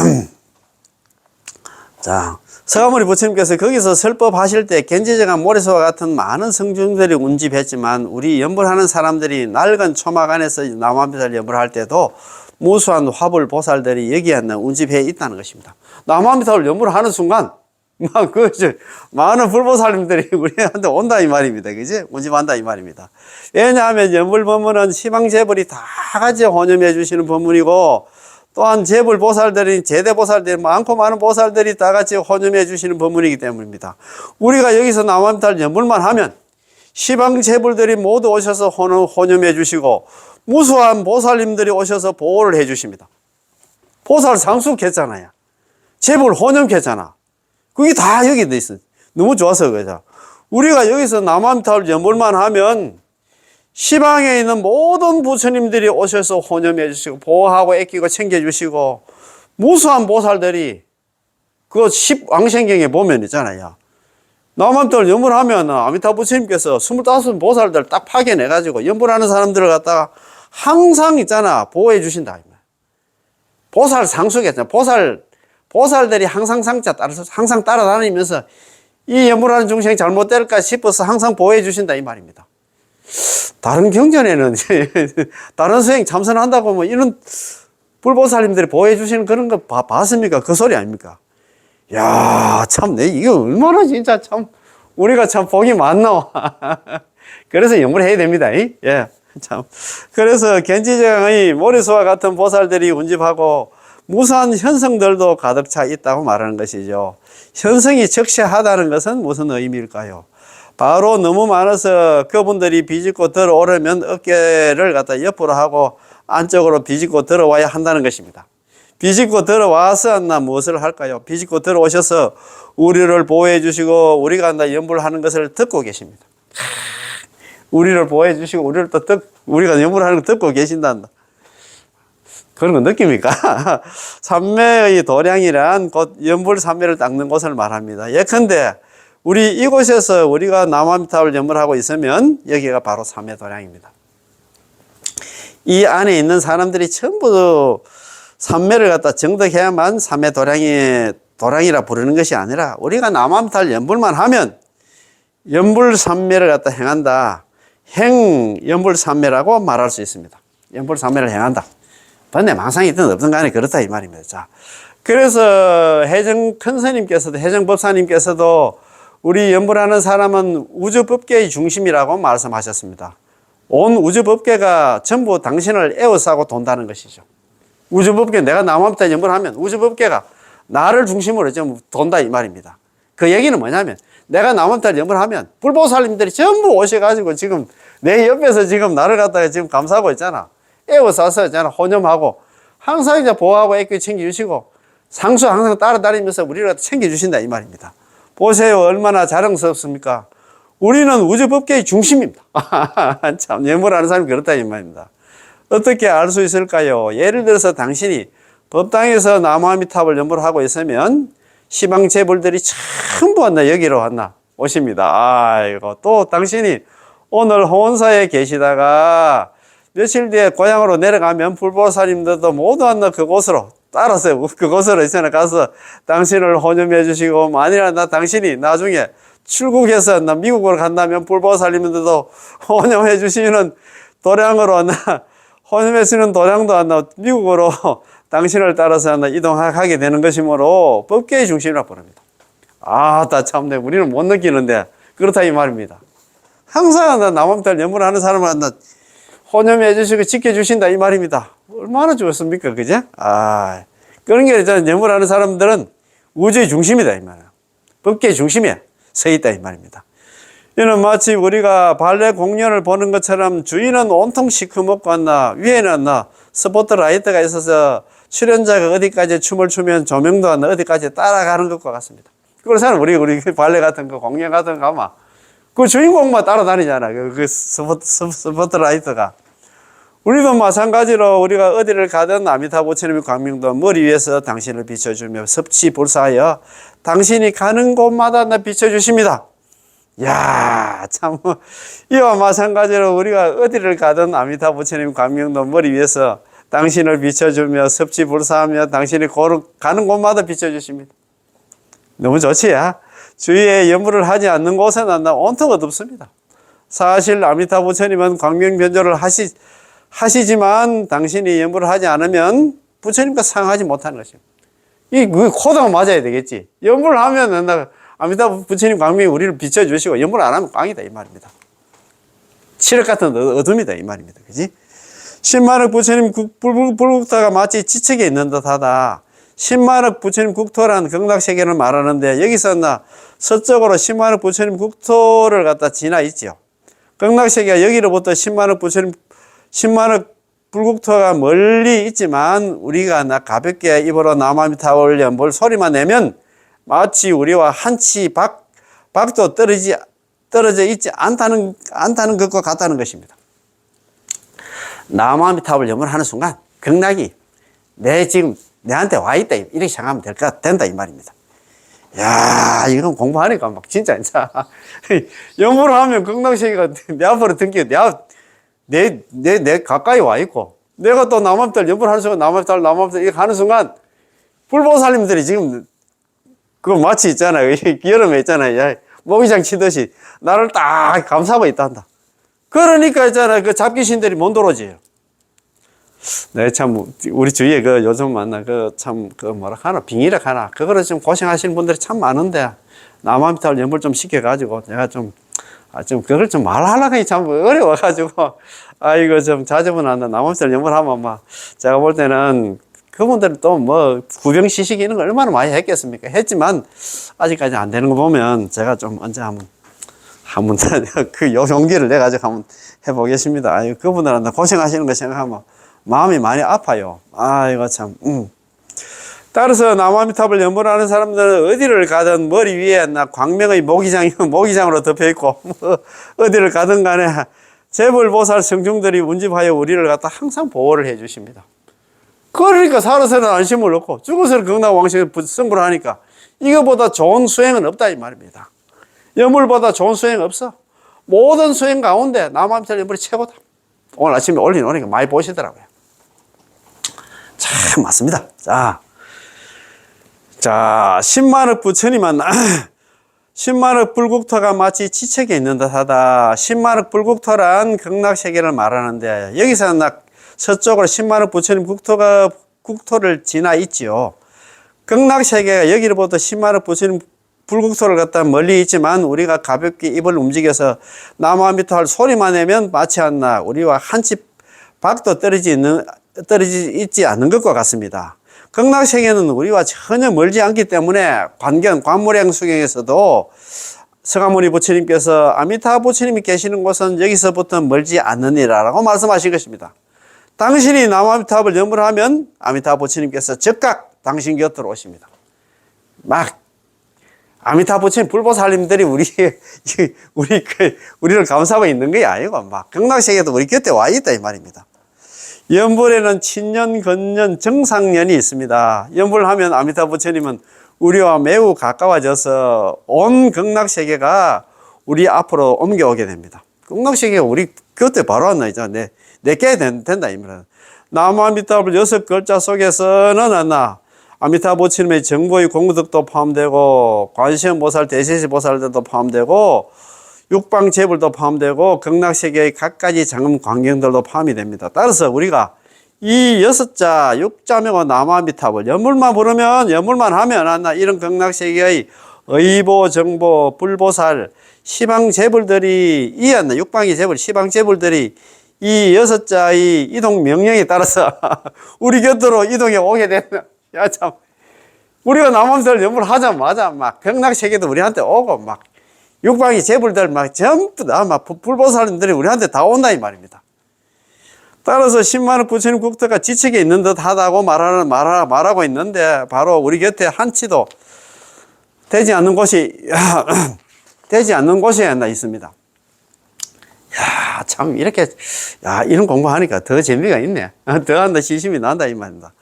서가모니 부처님께서 거기서 설법하실 때 겐지제강 모래수와 같은 많은 성중들이 운집했지만 우리 연불하는 사람들이 낡은 초막 안에서 남아미타불 연불할 때도 무수한 화불 보살들이 여기 앉는 운집해 있다는 것입니다. 남아미타불 연불하는 순간 많은 불보살님들이 우리한테 온다 이 말입니다. 그지? 운집한다 이 말입니다. 왜냐하면 연불법문은 시방재불이 다 같이 혼념해 주시는 법문이고 또한 재불보살들이 제대보살들이 많고 많은 보살들이 다 같이 혼념해 주시는 법문이기 때문입니다. 우리가 여기서 남아미타불 연불만 하면 시방재불들이 모두 오셔서 혼념해 주시고 무수한 보살님들이 오셔서 보호를 해 주십니다. 보살 상숙했잖아요. 재불 혼념했잖아. 그게 다 여기 돼 있어. 너무 좋아서 그죠. 우리가 여기서 남아미타불 연불만 하면 시방에 있는 모든 부처님들이 오셔서 혼념해 주시고 보호하고 애끼고 챙겨주시고 무수한 보살들이 그 10왕생경에 보면 있잖아요. 남한들 연불하면 아미타 부처님께서 25 보살들 딱 파견해가지고 연불하는 사람들을 갖다가 항상 있잖아, 보호해 주신다. 보살 상수겠잖아. 보살들이 항상 상자 따라서 항상 따라다니면서 이 연불하는 중생이 잘못될까 싶어서 항상 보호해 주신다 이 말입니다. 다른 경전에는 다른 수행 참선한다고 뭐 이런 불보살님들이 보호해 주시는 그런 거 봤습니까? 그 소리 아닙니까? 야, 참, 이거 얼마나 진짜 참 우리가 참 복이 많노. 그래서 연불해야 됩니다. 예, 참. 그래서 견지정의 모리수와 같은 보살들이 운집하고 무수한 현성들도 가득 차 있다고 말하는 것이죠. 현성이 적시하다는 것은 무슨 의미일까요? 바로 너무 많아서 그분들이 비집고 들어오려면 어깨를 갖다 옆으로 하고 안쪽으로 비집고 들어와야 한다는 것입니다. 비집고 들어와서 무엇을 할까요? 비집고 들어오셔서 우리를 보호해 주시고 우리가 연불하는 것을 듣고 계십니다. 우리를 보호해 주시고 우리를 또 우리가 연불하는 걸 듣고 계신단다. 그런 거 느낍니까? 삼매의 도량이란 곧 연불 삼매를 닦는 곳을 말합니다. 예컨대 우리 이곳에서 우리가 남아미타불 연불하고 있으면 여기가 바로 삼매 도량입니다. 이 안에 있는 사람들이 전부 삼매를 갖다 정득해야만 삼매 도량이라 부르는 것이 아니라 우리가 남아미타불 연불만 하면 연불 삼매를 갖다 행한다. 행 연불 삼매라고 말할 수 있습니다. 연불 삼매를 행한다. 번뇌 망상이 있든 없든 간에 그렇다 이 말입니다. 자, 그래서 해정 큰스님께서도 해정법사님께서도 우리 연불하는 사람은 우주법계의 중심이라고 말씀하셨습니다. 온 우주법계가 전부 당신을 에워싸고 돈다는 것이죠. 우주법계, 내가 남아미타 연불하면 우주법계가 나를 중심으로 좀 돈다 이 말입니다. 그 얘기는 뭐냐면 내가 남아미타 연불하면 불보살님들이 전부 오셔가지고 지금 내 옆에서 지금 나를 갖다가 지금 감싸고 있잖아. 에워싸서 있잖아. 혼념하고 항상 이제 보호하고 애끼 챙겨주시고 상수 항상 따라다니면서 우리를 챙겨주신다 이 말입니다. 보세요. 얼마나 자랑스럽습니까? 우리는 우주법계의 중심입니다. 참, 연불하는 사람이 그렇다 이 말입니다. 어떻게 알 수 있을까요? 예를 들어서 당신이 법당에서 나무아미탑을 연불하고 있으면 시방재불들이 전부 여기로 오십니다. 아이고, 또 당신이 오늘 호원사에 계시다가 며칠 뒤에 고향으로 내려가면 불보살님들도 모두 그곳으로 따라서 그곳으로 있잖아 가서 당신을 혼념해 주시고 만일이나 당신이 나중에 출국해서 미국으로 간다면 불보살님들도 혼념해 주시는 도량으로 혼념해 주시는 도량도 미국으로 당신을 따라서 이동하게 되는 것이므로 법계의 중심이라고 부릅니다. 아따 참네 우리는 못 느끼는데 그렇다 이 말입니다. 항상 남아미타불 연불하는 사람을 혼념해 주시고 지켜주신다 이 말입니다. 얼마나 좋습니까? 그죠? 그런 게 연불하는 사람들은 우주의 중심이다 이 말이에요. 법계의 중심에 서 있다 이 말입니다. 이는 마치 우리가 발레 공연을 보는 것처럼 주인은 온통 시커멓고 위에는 스포트라이트가 있어서 출연자가 어디까지 춤을 추면 조명도 어디까지 따라가는 것과 같습니다. 그래서 우리 발레 같은 거 공연 같은 거 가면 그 주인공만 따라다니잖아. 그 스포트라이트가. 우리도 마찬가지로 우리가 어디를 가든 아미타 부처님의 광명도 머리 위에서 당신을 비춰주며 섭취불사하여 당신이 가는 곳마다 비춰주십니다. 야, 참, 이와 마찬가지로 우리가 어디를 가든 아미타 부처님 광명도 머리 위에서 당신을 비춰주며 섭취불사하며 당신이 가는 곳마다 비춰주십니다. 너무 좋지, 야? 주위에 연불을 하지 않는 곳에는 온통 어둡습니다. 사실 아미타 부처님은 광명변조를 하시지만 당신이 연불을 하지 않으면 부처님과 상하지 못하는 것입니다. 이 코드가 맞아야 되겠지. 연불을 하면 아미타 부처님 광명이 우리를 비춰주시고 연불을 안 하면 꽝이다 이 말입니다. 칠흑 같은 어둠이다 이 말입니다. 그지? 10만억 부처님 불국토가 마치 지척에 있는 듯하다. 10만억 부처님 국토라는 극락세계를 말하는데 여기서 서쪽으로 10만억 부처님 국토를 갖다 지나 있죠. 극락세계가 여기로부터 10만억 불국토가 멀리 있지만 우리가 가볍게 입으로 남아미타불 연불 소리만 내면 마치 우리와 한치 밖도 떨어져 있지 않다는 것과 같다는 것입니다. 남아미타불 연불 하는 순간 극락이 내한테 와 있다. 이렇게 생각하면 된다. 이 말입니다. 야, 이건 공부하니까 막 진짜. 연구를 하면 극락세계가 내 앞으로 등기, 내 가까이 와 있고, 내가 또 남한달 연구를 하는 순간, 남한달 이렇게 하는 순간, 불보살님들이 지금, 그거 마치 있잖아요. 여름에 있잖아요. 야, 모기장 치듯이, 나를 딱 감싸고 있단다. 그러니까 있잖아요. 그 잡귀신들이 못 들어오지. 네, 참, 우리 주위에 요즘 만나, 뭐라 하나, 빙의라 하나. 그거를 좀 고생하시는 분들이 참 많은데, 남한달 연불 좀 시켜가지고, 내가 그걸 좀 말하려고 하니 참 어려워가지고, 이거 좀 자주문한다. 남한달 연불하면 막, 제가 볼 때는, 그분들은 또 뭐, 구병시식 이런 거 얼마나 많이 했겠습니까? 했지만, 아직까지 안 되는 거 보면, 제가 좀 언제 한번 그 용기를 내가지고 한번 해보겠습니다. 그분들은 고생하시는 거 생각하면, 마음이 많이 아파요. 이거 참. 따라서 남아미탑을 연불하는 사람들은 어디를 가든 머리 위에 광명의 모기장으로 덮여 있고, 어디를 가든 간에 재벌보살 성중들이 운집하여 우리를 갖다 항상 보호를 해 주십니다. 그러니까 살아서는 안심을 얻고, 죽어서는 극락왕신을 승부를 하니까, 이거보다 좋은 수행은 없다, 이 말입니다. 연불보다 좋은 수행 없어. 모든 수행 가운데 남아미탑 연불이 최고다. 오늘 아침에 올리니까 많이 보시더라고요. 참 맞습니다. 자, 10만억 부처님은 10만억 불국토가 마치 지책에 있는 듯하다. 10만억 불국토란 극락세계를 말하는데, 여기서는 서쪽으로 10만억 부처님 국토를 지나 있지요. 극락세계가 여기로부터 10만억 부처님 불국토를 갖다 멀리 있지만, 우리가 가볍게 입을 움직여서 남아미탈 소리만 내면 마치 우리와 한 치 밖도 떨어지 있지 않는 것과 같습니다. 극락세계는 우리와 전혀 멀지 않기 때문에 관무량 수경에서도 서가모니 부처님께서 아미타 부처님이 계시는 곳은 여기서부터 멀지 않느니라라고 말씀하신 것입니다. 당신이 남아미탑을 연불하면 아미타 부처님께서 즉각 당신 곁으로 오십니다. 아미타 부처님 불보살님들이 우리를 감싸고 있는 게 아니고, 극락세계도 우리 곁에 와 있다, 이 말입니다. 연불에는 친년, 건년, 정상년이 있습니다. 연불하면 아미타 부처님은 우리와 매우 가까워져서 온 극락세계가 우리 앞으로 옮겨오게 됩니다. 극락세계가 우리 곁에 바로 왔나, 이제, 내게 된다, 이 말이야. 남아미타불 6글자 속에서는 아미타 부처님의 정보의 공덕도 포함되고, 관세음보살, 대세시보살들도 포함되고, 육방재불도 포함되고, 극락세계의 각가지 장엄 광경들도 포함이 됩니다. 따라서 우리가 이 6자, 육자명호 남아미탑을 연물만 하면 이런 극락세계의 의보, 정보, 불보살, 시방재불들이, 육방이 재불, 시방재불들이 이 6자의 이동 명령에 따라서 우리 곁으로 이동해 오게 되는, 참. 우리가 남아미탑을 연물하자마자 극락세계도 우리한테 오고, 육방이 재불들 전부 다 불보살님들이 우리한테 다 온다, 이 말입니다. 따라서 10만억 부처님 국토가 지책에 있는 듯 하다고 말하고 있는데, 바로 우리 곁에 한 치도 되지 않는 곳이 있습니다. 참, 이런 공부하니까 더 재미가 있네. 더 시심이 난다, 이 말입니다.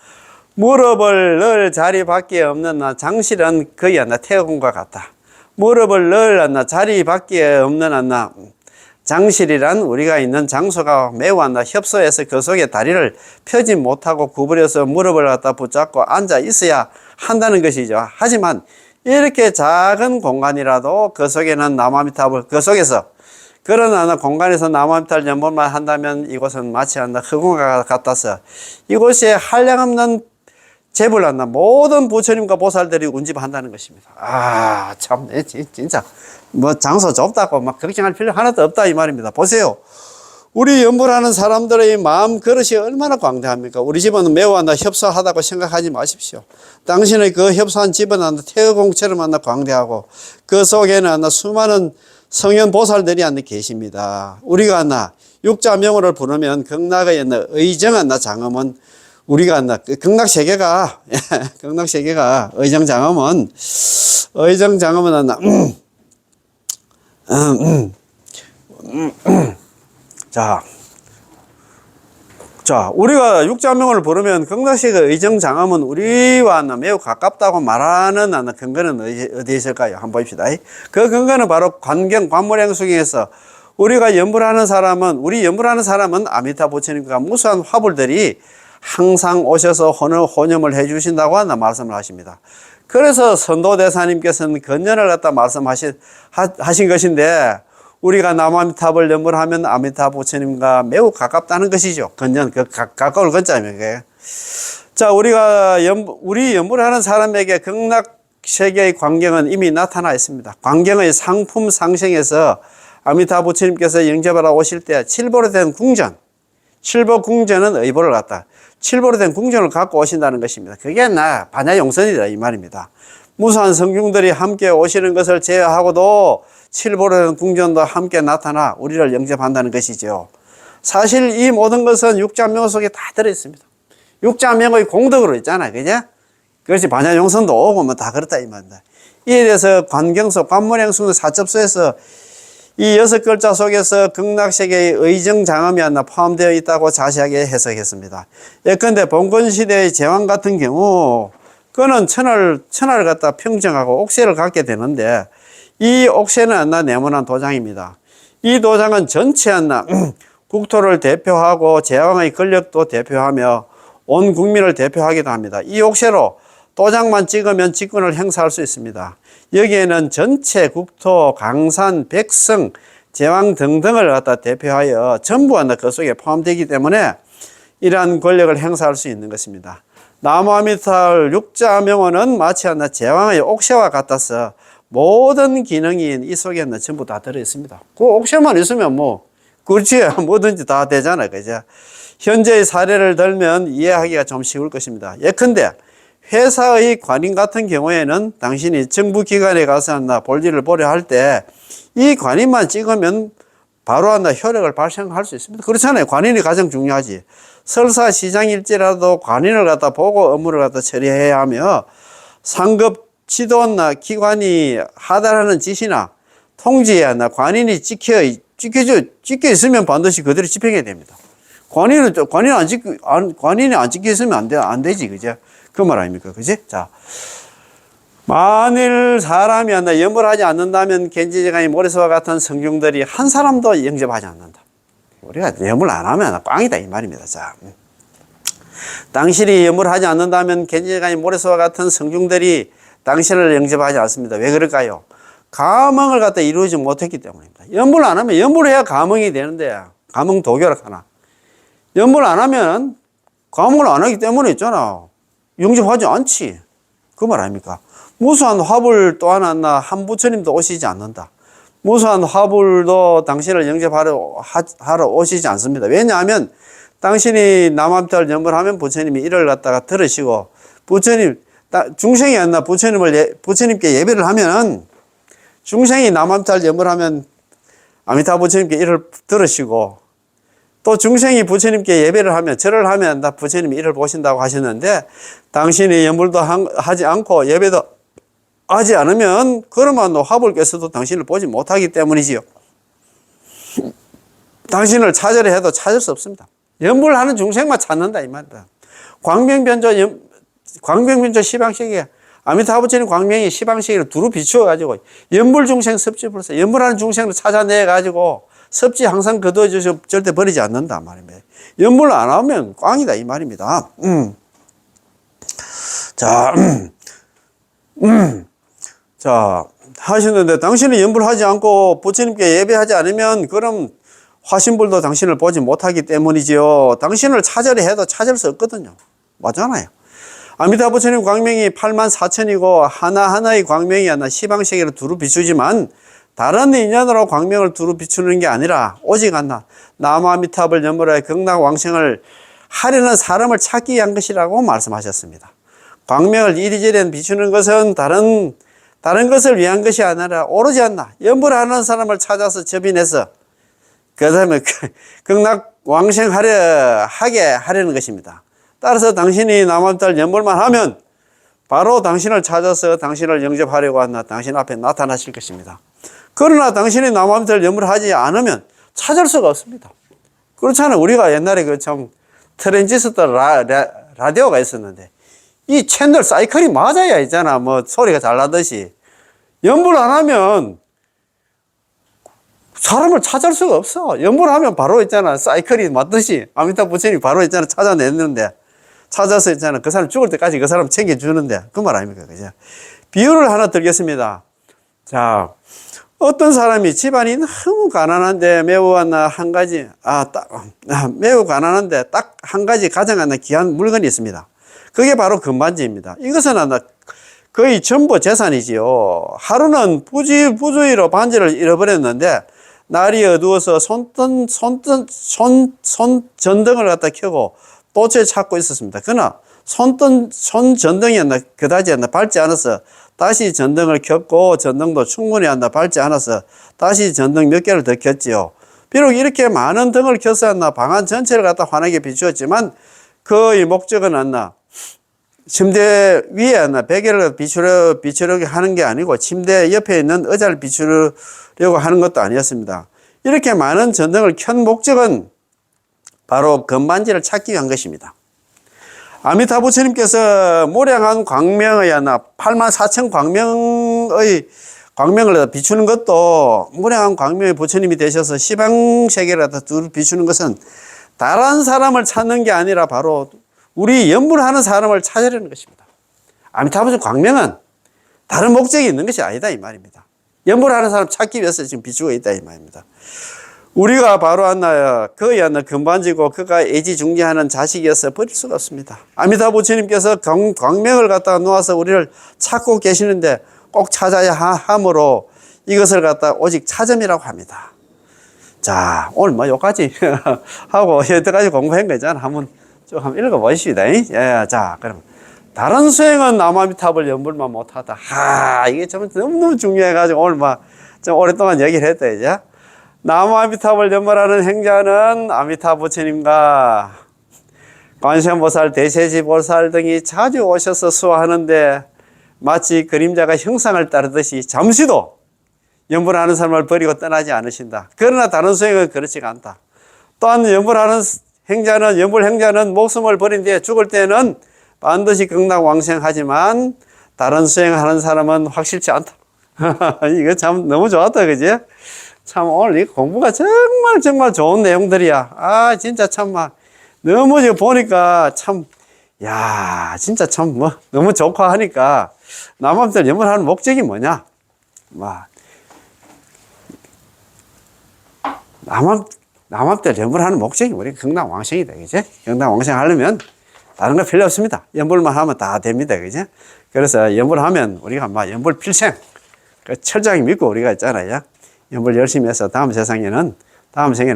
무릎을 넣을 자리밖에 없는 장실은 거의 태어공과 같다. 무릎을 넣을 자리밖에 없는 장실이란 우리가 있는 장소가 매우 협소해서 그 속에 다리를 펴지 못하고 구부려서 무릎을 갖다 붙잡고 앉아 있어야 한다는 것이죠. 하지만 이렇게 작은 공간이라도 그 속에는 남아미탑을, 그 속에서 그런 공간에서 남아미탑 연불만 한다면 이곳은 마치 흑공과 같아서 이곳에 한량없는 재불 모든 부처님과 보살들이 운집한다는 것입니다. 참, 진짜 장소 좁다고 걱정할 필요 하나도 없다, 이 말입니다. 보세요. 우리 연불하는 사람들의 마음 그릇이 얼마나 광대합니까? 우리 집은 매우 협소하다고 생각하지 마십시오. 당신의 그 협소한 집은 태어공처럼 광대하고, 그 속에는 수많은 성현 보살들이 계십니다. 우리가 육자명호를 부르면 극락의 의정한 장엄은, 우리가 극락세계가 의정장엄은 자, 자, 우리가 육자명을 부르면 극락식의 의정장엄은 우리와 매우 가깝다고 말하는 근거는 어디에 있을까요? 한번 봅시다. 그 근거는 바로 관물행수경에서 우리가 연불하는 사람은 아미타 부처님과 무수한 화불들이 항상 오셔서 혼염을 해주신다고 말씀을 하십니다. 그래서 선도대사님께서는 건전을 갖다 말씀하신 것인데, 우리가 남아미탑을 연불하면 아미타 부처님과 매우 가깝다는 것이죠. 건전, 가까울 건자입니다. 자, 우리 연불하는 사람에게 극락세계의 광경은 이미 나타나 있습니다. 광경의 상품 상생에서 아미타 부처님께서 영접하러 오실 때 칠보로 된 궁전, 칠보 궁전은 의보를 갖다 칠보로 된 궁전을 갖고 오신다는 것입니다. 그게 반야용선이다 이 말입니다. 무수한 성중들이 함께 오시는 것을 제외하고도 칠보로 된 궁전도 함께 나타나 우리를 영접한다는 것이죠. 사실 이 모든 것은 육자명 속에 다 들어있습니다. 육자명의 공덕으로 있잖아요. 그죠? 그것이 반야용선도 오고 뭐 다 그렇다 이 말입니다. 이에 대해서 관경서, 관문행수 사첩서에서 이 6글자 속에서 극락세계의 의정장엄이 포함되어 있다고 자세하게 해석했습니다. 예컨대 봉건시대의 제왕 같은 경우 그는 천하를 갖다 평정하고 옥새를 갖게 되는데, 이 옥새는 네모난 도장입니다. 이 도장은 전체 국토를 대표하고 제왕의 권력도 대표하며 온 국민을 대표하기도 합니다. 이 옥새로 도장만 찍으면 직권을 행사할 수 있습니다. 여기에는 전체 국토, 강산, 백성, 제왕 등등을 갖다 대표하여 전부 그 속에 포함되기 때문에 이러한 권력을 행사할 수 있는 것입니다. 나무아미탈 육자명언은 마치 제왕의 옥새와 같아서 모든 기능이 이 속에 전부 다 들어있습니다. 그 옥새만 있으면 그렇지, 뭐든지 다 되잖아요. 그죠? 현재의 사례를 들면 이해하기가 좀 쉬울 것입니다. 예컨대 회사의 관인 같은 경우에는 당신이 정부기관에 가서 볼일을 보려 할 때 이 관인만 찍으면 바로 효력을 발생할 수 있습니다. 그렇잖아요. 관인이 가장 중요하지. 설사 시장일지라도 관인을 갖다 보고 업무를 갖다 처리해야 하며, 상급 지도나 기관이 하달하는 지시나 통지에 관인이 찍혀 있으면 반드시 그대로 집행해야 됩니다. 관인이 안 찍혀 있으면 안 되지. 그죠? 그 말 아닙니까? 그지? 자. 만일 사람이 염불하지 않는다면 겐지제가의 모래수와 같은 성중들이 한 사람도 영접하지 않는다. 우리가 염불 안 하면 꽝이다 이 말입니다. 자. 당신이 염불하지 않는다면 겐지제가의 모래수와 같은 성중들이 당신을 영접하지 않습니다. 왜 그럴까요? 가멍을 갖다 이루지 못했기 때문입니다. 염불 안 하면, 염불해야 가멍이 되는데, 가멍 도교를 하나. 염불 안 하면 가멍을 안 하기 때문에 있잖아. 영접하지 않지. 그 말 아닙니까? 무수한 화불 또 하나 한 부처님도 오시지 않는다. 무수한 화불도 당신을 영접하러 오시지 않습니다. 왜냐하면 당신이 남아미탈 염불하면 부처님이 이를 갖다가 들으시고, 중생이 부처님께 예배를 하면, 중생이 남아미탈 염불하면 아미타 부처님께 이를 들으시고, 또 중생이 부처님께 예배를 하면, 절을 하면 부처님이 이를 보신다고 하셨는데, 당신이 염불도 하지 않고 예배도 하지 않으면 그러면 화불께서도 당신을 보지 못하기 때문이지요. 당신을 찾으려 해도 찾을 수 없습니다. 염불하는 중생만 찾는다 이 말이다. 광명변조 시방식에 아미타 부처님 광명이 시방식을 두루 비추어 가지고 염불 중생 섭지 불사, 염불하는 중생을 찾아내 가지고 섭지 항상 거두어 주셔 절대 버리지 않는다 말입니다. 염불 안 하면 꽝이다 이 말입니다. 자, 하시는데 당신은 염불하지 않고 부처님께 예배하지 않으면 그럼 화신불도 당신을 보지 못하기 때문이지요. 당신을 찾으려 해도 찾을 수 없거든요. 맞잖아요. 아미타 부처님 광명이 84,000이고 하나하나의 광명이 시방세계를 두루 비추지만 다른 인연으로 광명을 두루 비추는 게 아니라 오직 남아미탑을 염불하여 극락왕생을 하려는 사람을 찾기 위한 것이라고 말씀하셨습니다. 광명을 이리저리 비추는 것은 다른 것을 위한 것이 아니라 오로지 염불하는 사람을 찾아서 접인해서 그 다음에 극락왕생하려 하려는 것입니다. 따라서 당신이 남아미탈 염불만 하면 바로 당신을 찾아서 당신을 영접하려고 당신 앞에 나타나실 것입니다. 그러나 당신이 남아미탈 염불하지 않으면 찾을 수가 없습니다. 그렇잖아요. 우리가 옛날에 트랜지스터 라디오가 있었는데, 이 채널 사이클이 맞아야 있잖아. 뭐 소리가 잘 나듯이. 연불 안 하면 사람을 찾을 수가 없어. 연불 하면 바로 있잖아. 사이클이 맞듯이. 아미타 부처님이 바로 있잖아. 찾아냈는데. 찾아서 있잖아. 그 사람 죽을 때까지 그 사람 챙겨주는데. 그 말 아닙니까? 그죠? 비유를 하나 드리겠습니다. 자, 어떤 사람이 집안이 너무 가난한데 매우 한 가지, 매우 가난한데 딱 한 가지 가장 귀한 물건이 있습니다. 그게 바로 금반지입니다. 이것은 거의 전부 재산이지요. 하루는 부주의로 반지를 잃어버렸는데 날이 어두워서 손전등을 갖다 켜고 도처에 찾고 있었습니다. 그러나 손전등이 그다지 밝지 않아서 다시 전등을 켰고 전등도 충분히 밝지 않아서 다시 전등 몇 개를 더 켰지요. 비록 이렇게 많은 등을 켜서 방안 전체를 갖다 환하게 비추었지만 그의 목적은 침대 위에 베개를 비추려고 하는 게 아니고 침대 옆에 있는 의자를 비추려고 하는 것도 아니었습니다. 이렇게 많은 전등을 켠 목적은 바로 금반지를 찾기 위한 것입니다. 아미타 부처님께서 무량한 광명의 84,000 광명을 비추는 것도 무량한 광명의 부처님이 되셔서 시방세계를 비추는 것은 다른 사람을 찾는 게 아니라 바로 우리 연불하는 사람을 찾으려는 것입니다. 아미타 부처님 광명은 다른 목적이 있는 것이 아니다 이 말입니다. 연불하는 사람 찾기 위해서 지금 비추고 있다 이 말입니다. 우리가 바로 그의 금반지고 그가 애지중지하는 자식이어서 버릴 수가 없습니다. 아미타 부처님께서 광명을 갖다가 놓아서 우리를 찾고 계시는데 꼭 찾아야 하므로 이것을 갖다 오직 찾음이라고 합니다. 자, 오늘 여기까지 하고 여기까지 공부한 거잖아. 한번 읽어보십시다. 예, 자, 그럼 다른 수행은 남아미탑을 연불만 못하다. 이게 좀 너무너무 중요해가지고 오늘 좀 오랫동안 얘기를 했다 이제. 남아미탑을 연불하는 행자는 아미타 부처님과 관세음보살, 대세지보살 등이 자주 오셔서 수화하는데 마치 그림자가 형상을 따르듯이 잠시도 연불하는 사람을 버리고 떠나지 않으신다. 그러나 다른 수행은 그렇지가 않다. 또한 연불하는 연불 행자는 목숨을 버린 뒤에 죽을 때는 반드시 극락왕생하지만 다른 수행하는 사람은 확실치 않다. 이거 참 너무 좋았다, 그지? 참 오늘 이 공부가 정말 좋은 내용들이야. 진짜 참 너무 보니까 참, 진짜 참 너무 좋고 하니까 남한테 연불하는 목적이 뭐냐? 남한테 연불하는 목적이 우리 극락왕생이다, 그지? 극락왕생 하려면 다른 거 필요 없습니다. 연불만 하면 다 됩니다, 그지? 그래서 연불하면 우리가 연불 필생, 그 철저하게 믿고 우리가 있잖아요. 연불 열심히 해서 다음 생에는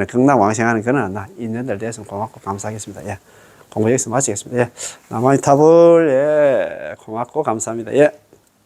극락왕생하는 그런 인연들 되었으면 고맙고 감사하겠습니다. 예. 공부 여기서 마치겠습니다. 예. 남아미탑을, 고맙고 감사합니다. 예.